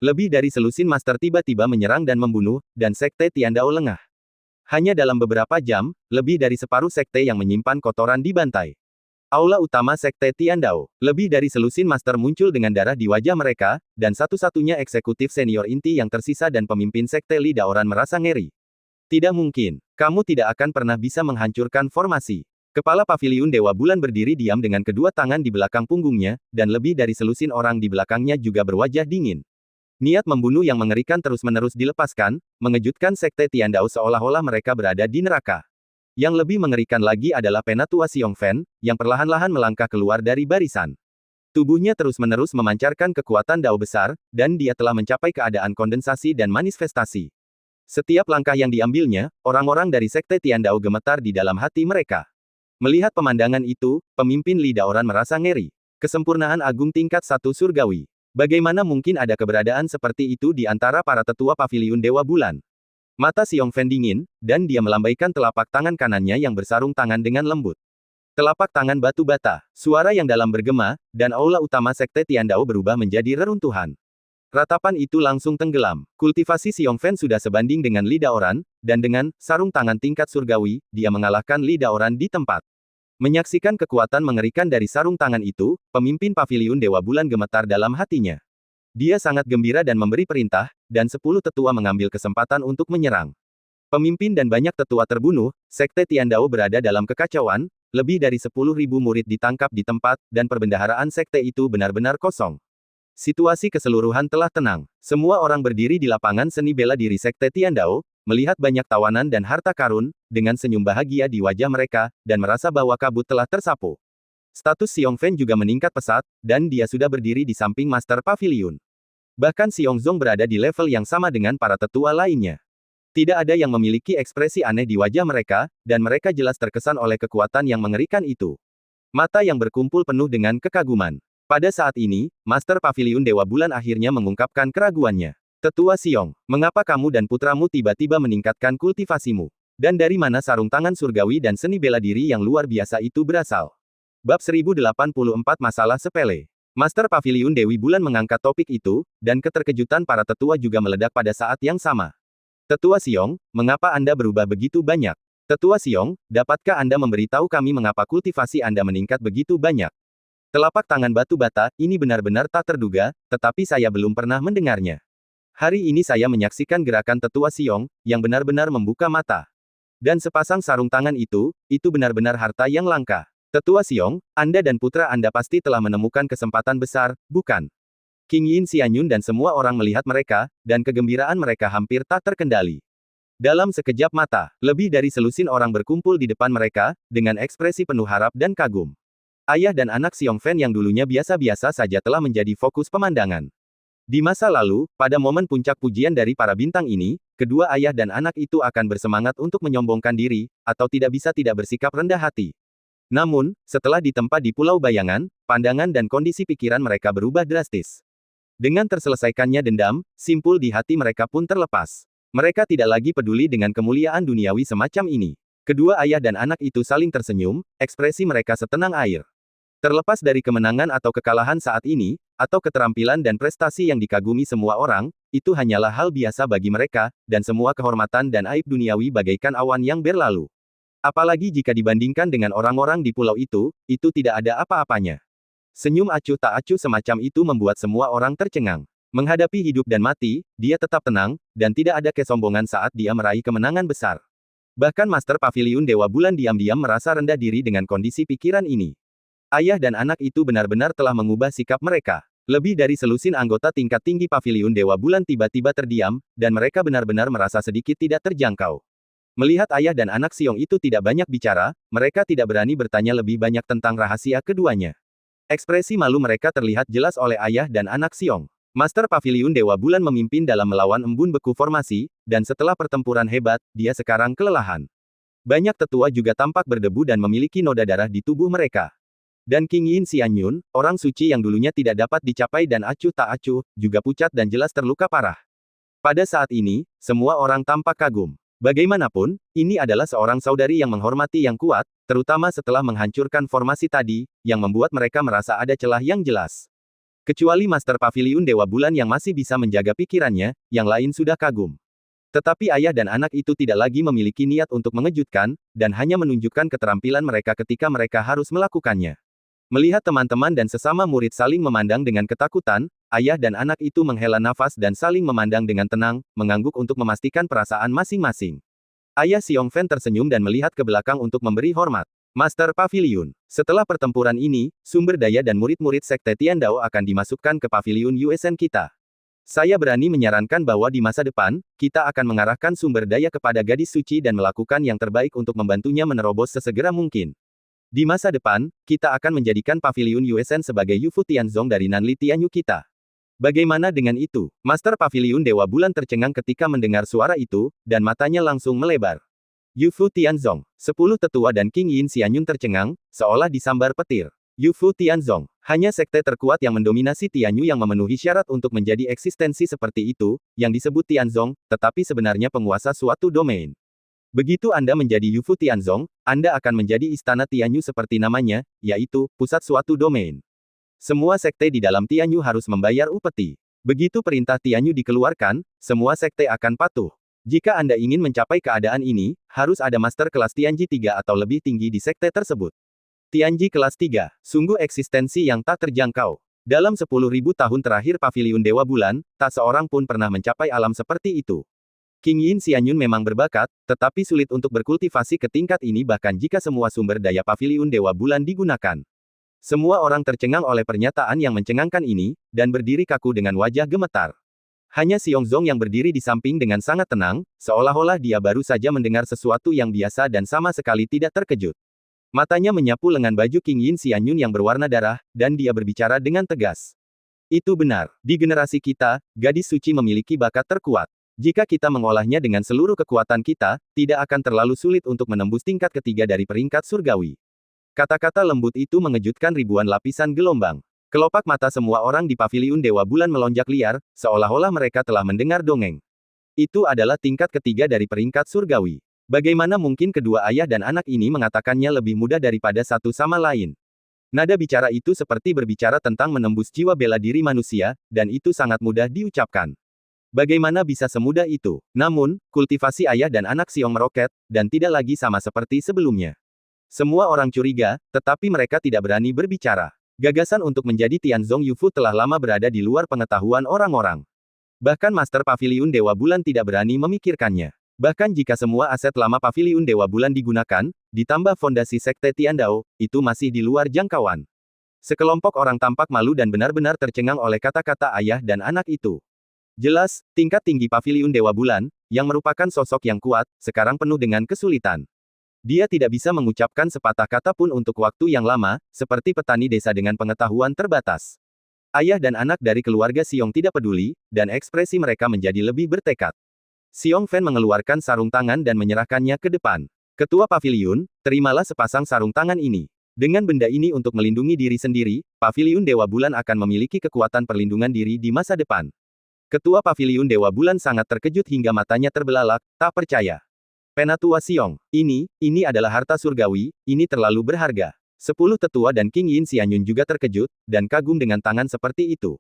Lebih dari selusin master tiba-tiba menyerang dan membunuh, dan Sekte Tiandao lengah. Hanya dalam beberapa jam, lebih dari separuh sekte yang menyimpan kotoran dibantai. Aula utama Sekte Tiandao. Lebih dari selusin master muncul dengan darah di wajah mereka, dan satu-satunya eksekutif senior inti yang tersisa dan pemimpin Sekte Li Daoran merasa ngeri. Tidak mungkin. Kamu tidak akan pernah bisa menghancurkan formasi. Kepala Paviliun Dewa Bulan berdiri diam dengan kedua tangan di belakang punggungnya, dan lebih dari selusin orang di belakangnya juga berwajah dingin. Niat membunuh yang mengerikan terus-menerus dilepaskan, mengejutkan Sekte Tiandao seolah-olah mereka berada di neraka. Yang lebih mengerikan lagi adalah Penatua Xiong Fan, yang perlahan-lahan melangkah keluar dari barisan. Tubuhnya terus-menerus memancarkan kekuatan Dao besar, dan dia telah mencapai keadaan kondensasi dan manifestasi. Setiap langkah yang diambilnya, orang-orang dari Sekte Tiandao gemetar di dalam hati mereka. Melihat pemandangan itu, pemimpin Li Daoran merasa ngeri. Kesempurnaan agung tingkat 1 surgawi. Bagaimana mungkin ada keberadaan seperti itu di antara para tetua Paviliun Dewa Bulan? Mata Xiong Fan dingin, dan dia melambaikan telapak tangan kanannya yang bersarung tangan dengan lembut. Telapak tangan batu bata, suara yang dalam bergema, dan aula utama Sekte Tiandao berubah menjadi reruntuhan. Ratapan itu langsung tenggelam. Kultivasi Xiong Fan sudah sebanding dengan Li Daoran, dan dengan sarung tangan tingkat surgawi, dia mengalahkan Li Daoran di tempat. Menyaksikan kekuatan mengerikan dari sarung tangan itu, pemimpin Paviliun Dewa Bulan gemetar dalam hatinya. Dia sangat gembira dan memberi perintah, dan 10 tetua mengambil kesempatan untuk menyerang. Pemimpin dan banyak tetua terbunuh, Sekte Tiandao berada dalam kekacauan, lebih dari 10.000 murid ditangkap di tempat, dan perbendaharaan sekte itu benar-benar kosong. Situasi keseluruhan telah tenang. Semua orang berdiri di lapangan seni bela diri Sekte Tiandao, melihat banyak tawanan dan harta karun, dengan senyum bahagia di wajah mereka, dan merasa bahwa kabut telah tersapu. Status Xiong Fan juga meningkat pesat, dan dia sudah berdiri di samping Master Paviliun. Bahkan Xiong Zong berada di level yang sama dengan para tetua lainnya. Tidak ada yang memiliki ekspresi aneh di wajah mereka, dan mereka jelas terkesan oleh kekuatan yang mengerikan itu. Mata yang berkumpul penuh dengan kekaguman. Pada saat ini, Master Paviliun Dewa Bulan akhirnya mengungkapkan keraguannya. Tetua Xiong, mengapa kamu dan putramu tiba-tiba meningkatkan kultivasimu? Dan dari mana sarung tangan surgawi dan seni bela diri yang luar biasa itu berasal? Bab 1084 Masalah Sepele. Master Paviliun Dewi Bulan mengangkat topik itu, dan keterkejutan para tetua juga meledak pada saat yang sama. Tetua Xiong, mengapa Anda berubah begitu banyak? Tetua Xiong, dapatkah Anda memberitahu kami mengapa kultivasi Anda meningkat begitu banyak? Telapak tangan batu bata, ini benar-benar tak terduga, tetapi saya belum pernah mendengarnya. Hari ini saya menyaksikan gerakan Tetua Xiong, yang benar-benar membuka mata. Dan sepasang sarung tangan itu benar-benar harta yang langka. Tetua Xiong, Anda dan putra Anda pasti telah menemukan kesempatan besar, bukan? King Yin Xianyun dan semua orang melihat mereka, dan kegembiraan mereka hampir tak terkendali. Dalam sekejap mata, lebih dari selusin orang berkumpul di depan mereka, dengan ekspresi penuh harap dan kagum. Ayah dan anak Xiong Fan yang dulunya biasa-biasa saja telah menjadi fokus pemandangan. Di masa lalu, pada momen puncak pujian dari para bintang ini, kedua ayah dan anak itu akan bersemangat untuk menyombongkan diri, atau tidak bisa tidak bersikap rendah hati. Namun, setelah ditempa di Pulau Bayangan, pandangan dan kondisi pikiran mereka berubah drastis. Dengan terselesaikannya dendam, simpul di hati mereka pun terlepas. Mereka tidak lagi peduli dengan kemuliaan duniawi semacam ini. Kedua ayah dan anak itu saling tersenyum, ekspresi mereka setenang air. Terlepas dari kemenangan atau kekalahan saat ini, atau keterampilan dan prestasi yang dikagumi semua orang, itu hanyalah hal biasa bagi mereka, dan semua kehormatan dan aib duniawi bagaikan awan yang berlalu. Apalagi jika dibandingkan dengan orang-orang di pulau itu tidak ada apa-apanya. Senyum acuh tak acuh semacam itu membuat semua orang tercengang. Menghadapi hidup dan mati, dia tetap tenang, dan tidak ada kesombongan saat dia meraih kemenangan besar. Bahkan Master Paviliun Dewa Bulan diam-diam merasa rendah diri dengan kondisi pikiran ini. Ayah dan anak itu benar-benar telah mengubah sikap mereka. Lebih dari selusin anggota tingkat tinggi Paviliun Dewa Bulan tiba-tiba terdiam, dan mereka benar-benar merasa sedikit tidak terjangkau. Melihat ayah dan anak Xiong itu tidak banyak bicara, mereka tidak berani bertanya lebih banyak tentang rahasia keduanya. Ekspresi malu mereka terlihat jelas oleh ayah dan anak Xiong. Master Paviliun Dewa Bulan memimpin dalam melawan embun beku formasi, dan setelah pertempuran hebat, dia sekarang kelelahan. Banyak tetua juga tampak berdebu dan memiliki noda darah di tubuh mereka. Dan King Yin Xianyun, orang suci yang dulunya tidak dapat dicapai dan acuh tak acuh, juga pucat dan jelas terluka parah. Pada saat ini, semua orang tampak kagum. Bagaimanapun, ini adalah seorang saudari yang menghormati yang kuat, terutama setelah menghancurkan formasi tadi, yang membuat mereka merasa ada celah yang jelas. Kecuali Master Paviliun Dewa Bulan yang masih bisa menjaga pikirannya, yang lain sudah kagum. Tetapi ayah dan anak itu tidak lagi memiliki niat untuk mengejutkan, dan hanya menunjukkan keterampilan mereka ketika mereka harus melakukannya. Melihat teman-teman dan sesama murid saling memandang dengan ketakutan, ayah dan anak itu menghela nafas dan saling memandang dengan tenang, mengangguk untuk memastikan perasaan masing-masing. Ayah Xiong Fan tersenyum dan melihat ke belakang untuk memberi hormat. Master Paviliun. Setelah pertempuran ini, sumber daya dan murid-murid Sekte Tiandao akan dimasukkan ke Paviliun USN kita. Saya berani menyarankan bahwa di masa depan, kita akan mengarahkan sumber daya kepada gadis suci dan melakukan yang terbaik untuk membantunya menerobos sesegera mungkin. Di masa depan, kita akan menjadikan Paviliun USN sebagai Yufu Tianzong dari Nanli Tianyu kita. Bagaimana dengan itu? Master Paviliun Dewa Bulan tercengang ketika mendengar suara itu, dan matanya langsung melebar. Yufu Tianzong, 10 tetua dan King Yin Xianyun tercengang, seolah disambar petir. Yufu Tianzong, hanya sekte terkuat yang mendominasi Tianyu yang memenuhi syarat untuk menjadi eksistensi seperti itu, yang disebut Tianzong, tetapi sebenarnya penguasa suatu domain. Begitu Anda menjadi Yufu Tianzong, Anda akan menjadi istana Tianyu seperti namanya, yaitu, pusat suatu domain. Semua sekte di dalam Tianyu harus membayar upeti. Begitu perintah Tianyu dikeluarkan, semua sekte akan patuh. Jika Anda ingin mencapai keadaan ini, harus ada master kelas Tianji 3 atau lebih tinggi di sekte tersebut. Tianji kelas 3, sungguh eksistensi yang tak terjangkau. Dalam 10.000 tahun terakhir Paviliun Dewa Bulan, tak seorang pun pernah mencapai alam seperti itu. King Yin Xianyun memang berbakat, tetapi sulit untuk berkultivasi ke tingkat ini bahkan jika semua sumber daya Paviliun Dewa Bulan digunakan. Semua orang tercengang oleh pernyataan yang mencengangkan ini, dan berdiri kaku dengan wajah gemetar. Hanya Xiongzong yang berdiri di samping dengan sangat tenang, seolah-olah dia baru saja mendengar sesuatu yang biasa dan sama sekali tidak terkejut. Matanya menyapu lengan baju King Yin Xianyun yang berwarna darah, dan dia berbicara dengan tegas. Itu benar, di generasi kita, gadis suci memiliki bakat terkuat. Jika kita mengolahnya dengan seluruh kekuatan kita, tidak akan terlalu sulit untuk menembus tingkat ketiga dari peringkat surgawi. Kata-kata lembut itu mengejutkan ribuan lapisan gelombang. Kelopak mata semua orang di Paviliun Dewa Bulan melonjak liar, seolah-olah mereka telah mendengar dongeng. Itu adalah tingkat ketiga dari peringkat surgawi. Bagaimana mungkin kedua ayah dan anak ini mengatakannya lebih mudah daripada satu sama lain? Nada bicara itu seperti berbicara tentang menembus jiwa bela diri manusia, dan itu sangat mudah diucapkan. Bagaimana bisa semudah itu? Namun, kultivasi ayah dan anak Xiong meroket, dan tidak lagi sama seperti sebelumnya. Semua orang curiga, tetapi mereka tidak berani berbicara. Gagasan untuk menjadi Tianzong Yufu telah lama berada di luar pengetahuan orang-orang. Bahkan Master Paviliun Dewa Bulan tidak berani memikirkannya. Bahkan jika semua aset lama Paviliun Dewa Bulan digunakan, ditambah fondasi Sekte Tiandao, itu masih di luar jangkauan. Sekelompok orang tampak malu dan benar-benar tercengang oleh kata-kata ayah dan anak itu. Jelas, tingkat tinggi Paviliun Dewa Bulan, yang merupakan sosok yang kuat, sekarang penuh dengan kesulitan. Dia tidak bisa mengucapkan sepatah kata pun untuk waktu yang lama, seperti petani desa dengan pengetahuan terbatas. Ayah dan anak dari keluarga Xiong tidak peduli, dan ekspresi mereka menjadi lebih bertekad. Xiong Fan mengeluarkan sarung tangan dan menyerahkannya ke depan. Ketua Paviliun, terimalah sepasang sarung tangan ini. Dengan benda ini untuk melindungi diri sendiri, Paviliun Dewa Bulan akan memiliki kekuatan perlindungan diri di masa depan. Ketua Paviliun Dewa Bulan sangat terkejut hingga matanya terbelalak, tak percaya. Penatua Xiong, ini adalah harta surgawi, ini terlalu berharga. 10 tetua dan King Yin Xianyun juga terkejut, dan kagum dengan tangan seperti itu.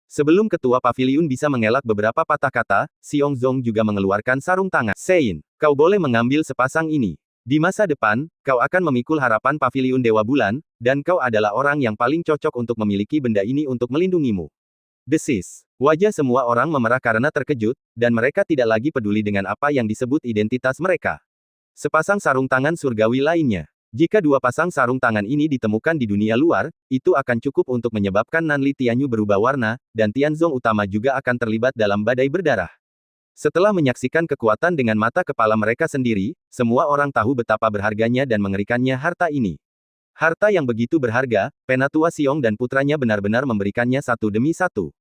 Sebelum ketua paviliun bisa mengelak beberapa patah kata, Xiongzong juga mengeluarkan sarung tangan. Sein, kau boleh mengambil sepasang ini. Di masa depan, kau akan memikul harapan Paviliun Dewa Bulan, dan kau adalah orang yang paling cocok untuk memiliki benda ini untuk melindungimu. Desis. Wajah semua orang memerah karena terkejut, dan mereka tidak lagi peduli dengan apa yang disebut identitas mereka. Sepasang sarung tangan surgawi lainnya. Jika dua pasang sarung tangan ini ditemukan di dunia luar, itu akan cukup untuk menyebabkan Nanli Tianyu berubah warna, dan Tianzong utama juga akan terlibat dalam badai berdarah. Setelah menyaksikan kekuatan dengan mata kepala mereka sendiri, semua orang tahu betapa berharganya dan mengerikannya harta ini. Harta yang begitu berharga, Penatua Xiong dan putranya benar-benar memberikannya satu demi satu.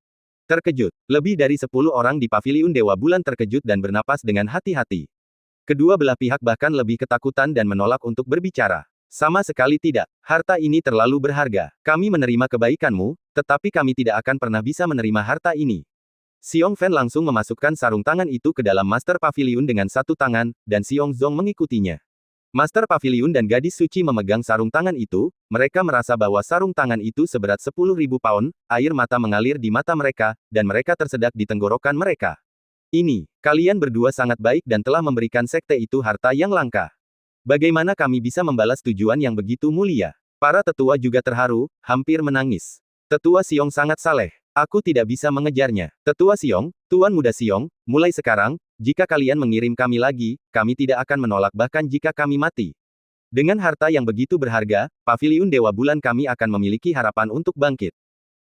Terkejut, lebih dari 10 orang di Paviliun Dewa Bulan terkejut dan bernapas dengan hati-hati. Kedua belah pihak bahkan lebih ketakutan dan menolak untuk berbicara. Sama sekali tidak, harta ini terlalu berharga. Kami menerima kebaikanmu, tetapi kami tidak akan pernah bisa menerima harta ini. Xiong Fan langsung memasukkan sarung tangan itu ke dalam Master Paviliun dengan satu tangan, dan Xiong Zong mengikutinya. Master Paviliun dan gadis suci memegang sarung tangan itu, mereka merasa bahwa sarung tangan itu seberat 10.000 pound, air mata mengalir di mata mereka, dan mereka tersedak di tenggorokan mereka. Ini, kalian berdua sangat baik dan telah memberikan sekte itu harta yang langka. Bagaimana kami bisa membalas tujuan yang begitu mulia? Para tetua juga terharu, hampir menangis. Tetua Xiong sangat saleh. Aku tidak bisa mengejarnya. Tetua Xiong, Tuan Muda Xiong, mulai sekarang, jika kalian mengirim kami lagi, kami tidak akan menolak bahkan jika kami mati. Dengan harta yang begitu berharga, Paviliun Dewa Bulan kami akan memiliki harapan untuk bangkit.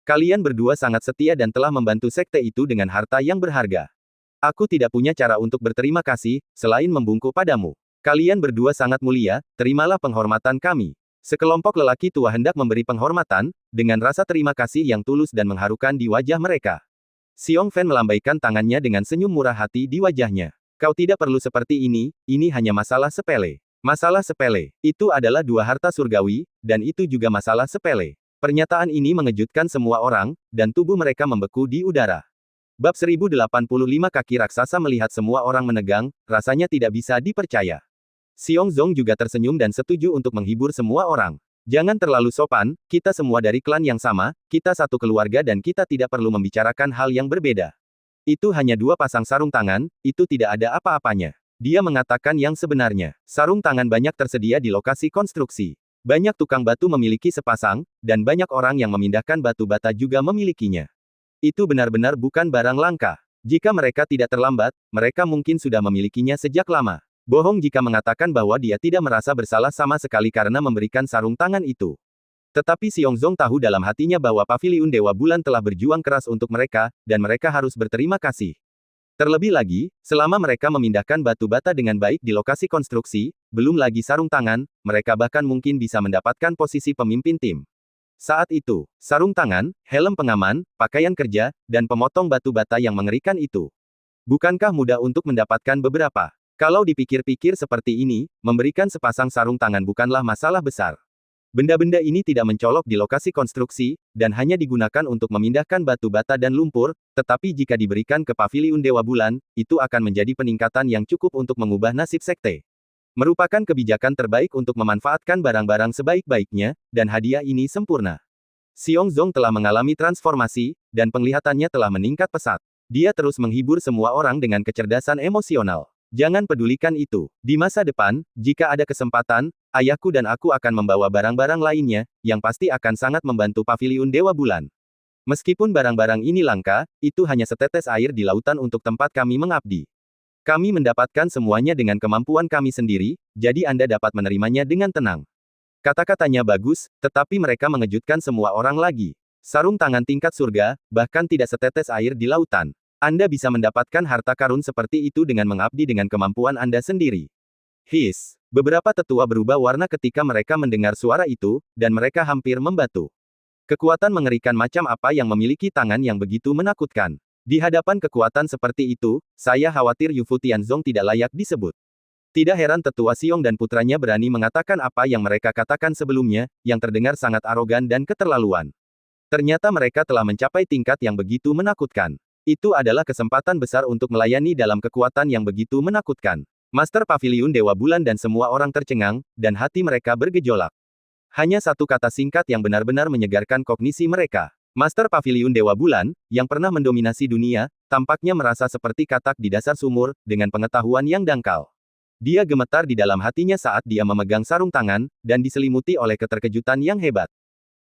Kalian berdua sangat setia dan telah membantu sekte itu dengan harta yang berharga. Aku tidak punya cara untuk berterima kasih, selain membungkuk padamu. Kalian berdua sangat mulia, terimalah penghormatan kami. Sekelompok lelaki tua hendak memberi penghormatan, dengan rasa terima kasih yang tulus dan mengharukan di wajah mereka. Xiong Fan melambaikan tangannya dengan senyum murah hati di wajahnya. Kau tidak perlu seperti ini hanya masalah sepele. Masalah sepele, itu adalah dua harta surgawi, dan itu juga masalah sepele. Pernyataan ini mengejutkan semua orang, dan tubuh mereka membeku di udara. Bab 1085 kaki raksasa melihat semua orang menegang, rasanya tidak bisa dipercaya. Xiong Zong juga tersenyum dan setuju untuk menghibur semua orang. Jangan terlalu sopan, kita semua dari klan yang sama, kita satu keluarga dan kita tidak perlu membicarakan hal yang berbeda. Itu hanya dua pasang sarung tangan, itu tidak ada apa-apanya. Dia mengatakan yang sebenarnya. Sarung tangan banyak tersedia di lokasi konstruksi. Banyak tukang batu memiliki sepasang, dan banyak orang yang memindahkan batu bata juga memilikinya. Itu benar-benar bukan barang langka. Jika mereka tidak terlambat, mereka mungkin sudah memilikinya sejak lama. Bohong jika mengatakan bahwa dia tidak merasa bersalah sama sekali karena memberikan sarung tangan itu. Tetapi Xiong Zong tahu dalam hatinya bahwa Paviliun Dewa Bulan telah berjuang keras untuk mereka, dan mereka harus berterima kasih. Terlebih lagi, selama mereka memindahkan batu bata dengan baik di lokasi konstruksi, belum lagi sarung tangan, mereka bahkan mungkin bisa mendapatkan posisi pemimpin tim. Saat itu, sarung tangan, helm pengaman, pakaian kerja, dan pemotong batu bata yang mengerikan itu. Bukankah mudah untuk mendapatkan beberapa? Kalau dipikir-pikir seperti ini, memberikan sepasang sarung tangan bukanlah masalah besar. Benda-benda ini tidak mencolok di lokasi konstruksi, dan hanya digunakan untuk memindahkan batu bata dan lumpur, tetapi jika diberikan ke Paviliun Dewa Bulan, itu akan menjadi peningkatan yang cukup untuk mengubah nasib sekte. Merupakan kebijakan terbaik untuk memanfaatkan barang-barang sebaik-baiknya, dan hadiah ini sempurna. Xiong Zong telah mengalami transformasi, dan penglihatannya telah meningkat pesat. Dia terus menghibur semua orang dengan kecerdasan emosional. Jangan pedulikan itu. Di masa depan, jika ada kesempatan, ayahku dan aku akan membawa barang-barang lainnya, yang pasti akan sangat membantu Paviliun Dewa Bulan. Meskipun barang-barang ini langka, itu hanya setetes air di lautan untuk tempat kami mengabdi. Kami mendapatkan semuanya dengan kemampuan kami sendiri, jadi Anda dapat menerimanya dengan tenang. Kata-katanya bagus, tetapi mereka mengejutkan semua orang lagi. Sarung tangan tingkat surga, bahkan tidak setetes air di lautan. Anda bisa mendapatkan harta karun seperti itu dengan mengabdi dengan kemampuan Anda sendiri. His. Beberapa tetua berubah warna ketika mereka mendengar suara itu, dan mereka hampir membatu. Kekuatan mengerikan macam apa yang memiliki tangan yang begitu menakutkan. Di hadapan kekuatan seperti itu, saya khawatir Yu Fu Tianzong tidak layak disebut. Tidak heran tetua Xiong dan putranya berani mengatakan apa yang mereka katakan sebelumnya, yang terdengar sangat arogan dan keterlaluan. Ternyata mereka telah mencapai tingkat yang begitu menakutkan. Itu adalah kesempatan besar untuk melayani dalam kekuatan yang begitu menakutkan. Master Paviliun Dewa Bulan dan semua orang tercengang, dan hati mereka bergejolak. Hanya satu kata singkat yang benar-benar menyegarkan kognisi mereka. Master Paviliun Dewa Bulan, yang pernah mendominasi dunia, tampaknya merasa seperti katak di dasar sumur, dengan pengetahuan yang dangkal. Dia gemetar di dalam hatinya saat dia memegang sarung tangan, dan diselimuti oleh keterkejutan yang hebat.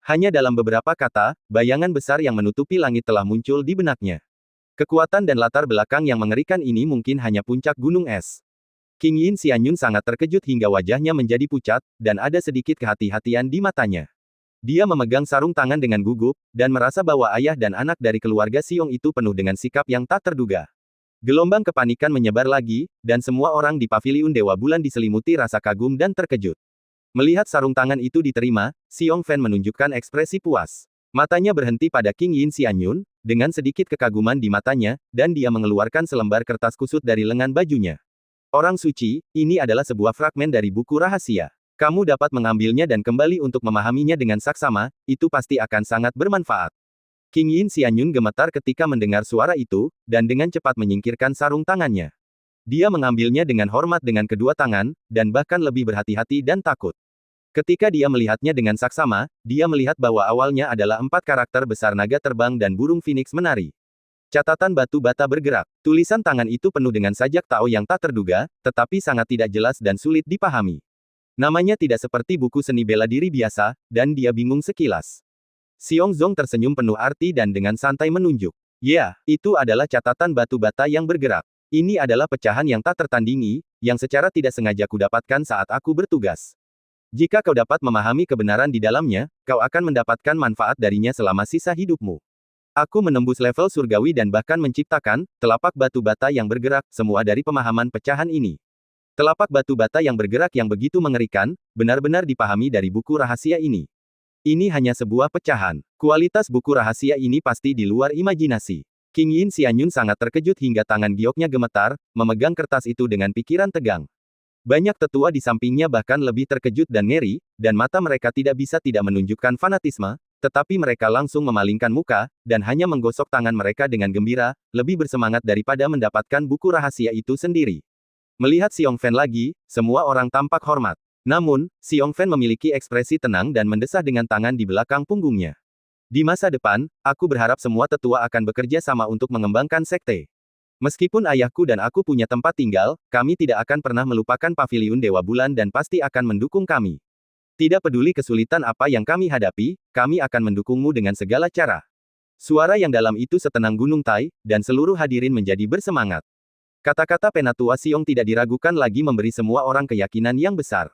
Hanya dalam beberapa kata, bayangan besar yang menutupi langit telah muncul di benaknya. Kekuatan dan latar belakang yang mengerikan ini mungkin hanya puncak gunung es. King Yin Xianyun sangat terkejut hingga wajahnya menjadi pucat, dan ada sedikit kehati-hatian di matanya. Dia memegang sarung tangan dengan gugup, dan merasa bahwa ayah dan anak dari keluarga Xiong itu penuh dengan sikap yang tak terduga. Gelombang kepanikan menyebar lagi, dan semua orang di paviliun Dewa Bulan diselimuti rasa kagum dan terkejut. Melihat sarung tangan itu diterima, Xiong Fan menunjukkan ekspresi puas. Matanya berhenti pada King Yin Xianyun, dengan sedikit kekaguman di matanya, dan dia mengeluarkan selembar kertas kusut dari lengan bajunya. Orang suci, ini adalah sebuah fragmen dari buku rahasia. Kamu dapat mengambilnya dan kembali untuk memahaminya dengan saksama, itu pasti akan sangat bermanfaat. King Yin Xianyun gemetar ketika mendengar suara itu, dan dengan cepat menyingkirkan sarung tangannya. Dia mengambilnya dengan hormat dengan kedua tangan, dan bahkan lebih berhati-hati dan takut. Ketika dia melihatnya dengan saksama, dia melihat bahwa awalnya adalah 4 karakter besar naga terbang dan burung phoenix menari. Catatan batu bata bergerak. Tulisan tangan itu penuh dengan sajak Tao yang tak terduga, tetapi sangat tidak jelas dan sulit dipahami. Namanya tidak seperti buku seni bela diri biasa, dan dia bingung sekilas. Xiong Zong tersenyum penuh arti dan dengan santai menunjuk. Ya, itu adalah catatan batu bata yang bergerak. Ini adalah pecahan yang tak tertandingi, yang secara tidak sengaja kudapatkan saat aku bertugas. Jika kau dapat memahami kebenaran di dalamnya, kau akan mendapatkan manfaat darinya selama sisa hidupmu. Aku menembus level surgawi dan bahkan menciptakan telapak batu bata yang bergerak, semua dari pemahaman pecahan ini. Telapak batu bata yang bergerak yang begitu mengerikan, benar-benar dipahami dari buku rahasia ini. Ini hanya sebuah pecahan. Kualitas buku rahasia ini pasti di luar imajinasi. King Yin Xianyun sangat terkejut hingga tangan gioknya gemetar, memegang kertas itu dengan pikiran tegang. Banyak tetua di sampingnya bahkan lebih terkejut dan ngeri, dan mata mereka tidak bisa tidak menunjukkan fanatisme, tetapi mereka langsung memalingkan muka, dan hanya menggosok tangan mereka dengan gembira, lebih bersemangat daripada mendapatkan buku rahasia itu sendiri. Melihat Xiong Fan lagi, semua orang tampak hormat. Namun, Xiong Fan memiliki ekspresi tenang dan mendesah dengan tangan di belakang punggungnya. Di masa depan, aku berharap semua tetua akan bekerja sama untuk mengembangkan sekte. Meskipun ayahku dan aku punya tempat tinggal, kami tidak akan pernah melupakan paviliun Dewa Bulan dan pasti akan mendukung kami. Tidak peduli kesulitan apa yang kami hadapi, kami akan mendukungmu dengan segala cara. Suara yang dalam itu setenang gunung Tai, dan seluruh hadirin menjadi bersemangat. Kata-kata penatua Xiong tidak diragukan lagi memberi semua orang keyakinan yang besar.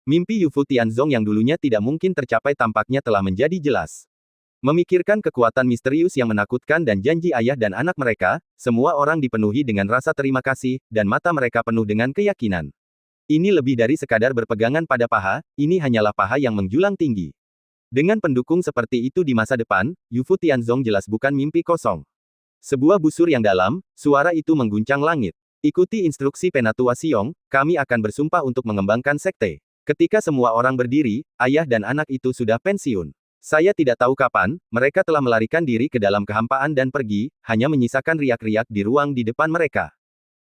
Mimpi Yufu Tianzong yang dulunya tidak mungkin tercapai tampaknya telah menjadi jelas. Memikirkan kekuatan misterius yang menakutkan dan janji ayah dan anak mereka, semua orang dipenuhi dengan rasa terima kasih, dan mata mereka penuh dengan keyakinan. Ini lebih dari sekadar berpegangan pada paha, ini hanyalah paha yang menjulang tinggi. Dengan pendukung seperti itu di masa depan, Yufu Tianzong jelas bukan mimpi kosong. Sebuah busur yang dalam, suara itu mengguncang langit. Ikuti instruksi penatua Xiong, kami akan bersumpah untuk mengembangkan sekte. Ketika semua orang berdiri, ayah dan anak itu sudah pensiun. Saya tidak tahu kapan, mereka telah melarikan diri ke dalam kehampaan dan pergi, hanya menyisakan riak-riak di ruang di depan mereka.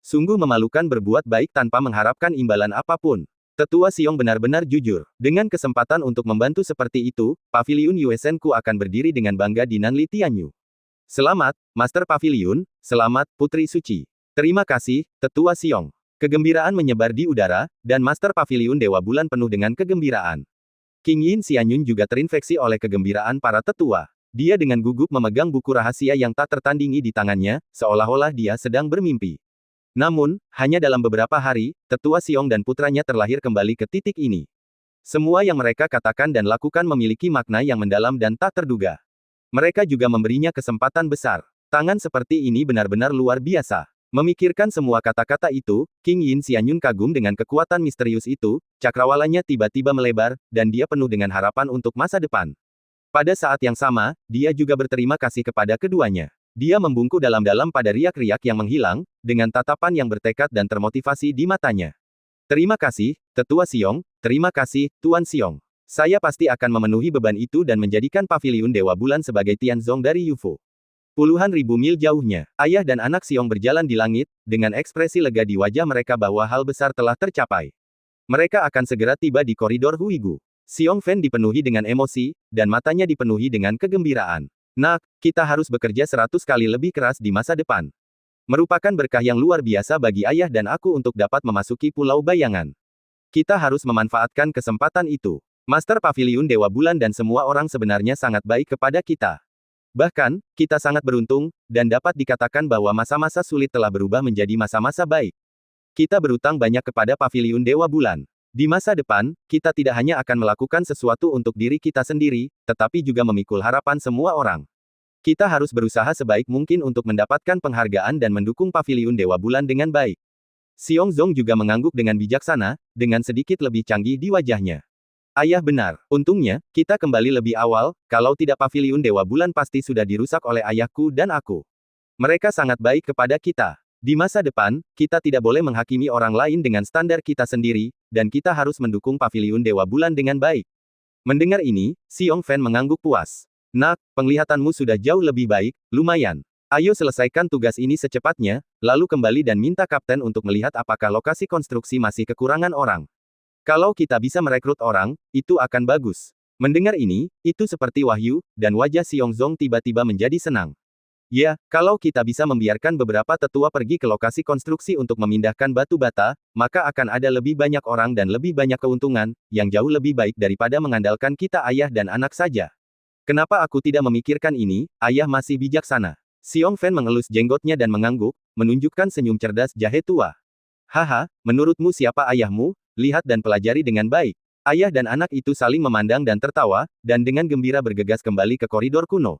Sungguh memalukan berbuat baik tanpa mengharapkan imbalan apapun. Tetua Xiong benar-benar jujur. Dengan kesempatan untuk membantu seperti itu, Paviliun Yuesenku akan berdiri dengan bangga di Nanli Tianyu. Selamat, Master Paviliun, selamat, Putri Suci. Terima kasih, Tetua Xiong. Kegembiraan menyebar di udara, dan Master Paviliun Dewa Bulan penuh dengan kegembiraan. King Yin Xianyun juga terinfeksi oleh kegembiraan para tetua. Dia dengan gugup memegang buku rahasia yang tak tertandingi di tangannya, seolah-olah dia sedang bermimpi. Namun, hanya dalam beberapa hari, Tetua Xiong dan putranya terlahir kembali ke titik ini. Semua yang mereka katakan dan lakukan memiliki makna yang mendalam dan tak terduga. Mereka juga memberinya kesempatan besar. Tangan seperti ini benar-benar luar biasa. Memikirkan semua kata-kata itu, King Yin Xianyun kagum dengan kekuatan misterius itu, cakrawalanya tiba-tiba melebar, dan dia penuh dengan harapan untuk masa depan. Pada saat yang sama, dia juga berterima kasih kepada keduanya. Dia membungkuk dalam-dalam pada riak-riak yang menghilang, dengan tatapan yang bertekad dan termotivasi di matanya. Terima kasih, Tetua Xiong, terima kasih, Tuan Xiong. Saya pasti akan memenuhi beban itu dan menjadikan Paviliun Dewa Bulan sebagai Tianzong dari Yufu. Puluhan ribu mil jauhnya, ayah dan anak Xiong berjalan di langit, dengan ekspresi lega di wajah mereka bahwa hal besar telah tercapai. Mereka akan segera tiba di koridor Huigu. Xiong Fan dipenuhi dengan emosi, dan matanya dipenuhi dengan kegembiraan. Nak, kita harus bekerja 100 kali lebih keras di masa depan. Merupakan berkah yang luar biasa bagi ayah dan aku untuk dapat memasuki Pulau Bayangan. Kita harus memanfaatkan kesempatan itu. Master Paviliun Dewa Bulan dan semua orang sebenarnya sangat baik kepada kita. Bahkan, kita sangat beruntung, dan dapat dikatakan bahwa masa-masa sulit telah berubah menjadi masa-masa baik. Kita berutang banyak kepada Paviliun Dewa Bulan. Di masa depan, kita tidak hanya akan melakukan sesuatu untuk diri kita sendiri, tetapi juga memikul harapan semua orang. Kita harus berusaha sebaik mungkin untuk mendapatkan penghargaan dan mendukung Paviliun Dewa Bulan dengan baik. Xiong Zong juga mengangguk dengan bijaksana, dengan sedikit lebih canggih di wajahnya. Ayah benar. Untungnya, kita kembali lebih awal, kalau tidak Paviliun Dewa Bulan pasti sudah dirusak oleh ayahku dan aku. Mereka sangat baik kepada kita. Di masa depan, kita tidak boleh menghakimi orang lain dengan standar kita sendiri, dan kita harus mendukung Paviliun Dewa Bulan dengan baik. Mendengar ini, Xiong Fan mengangguk puas. Nak, penglihatanmu sudah jauh lebih baik, lumayan. Ayo selesaikan tugas ini secepatnya, lalu kembali dan minta kapten untuk melihat apakah lokasi konstruksi masih kekurangan orang. Kalau kita bisa merekrut orang, itu akan bagus. Mendengar ini, itu seperti wahyu, dan wajah Xiong Zong tiba-tiba menjadi senang. Ya, kalau kita bisa membiarkan beberapa tetua pergi ke lokasi konstruksi untuk memindahkan batu bata, maka akan ada lebih banyak orang dan lebih banyak keuntungan, yang jauh lebih baik daripada mengandalkan kita ayah dan anak saja. Kenapa aku tidak memikirkan ini? Ayah masih bijaksana. Xiong Fan mengelus jenggotnya dan mengangguk, menunjukkan senyum cerdas jahe tua. Haha, menurutmu siapa ayahmu? Lihat dan pelajari dengan baik. Ayah dan anak itu saling memandang dan tertawa, dan dengan gembira bergegas kembali ke koridor kuno.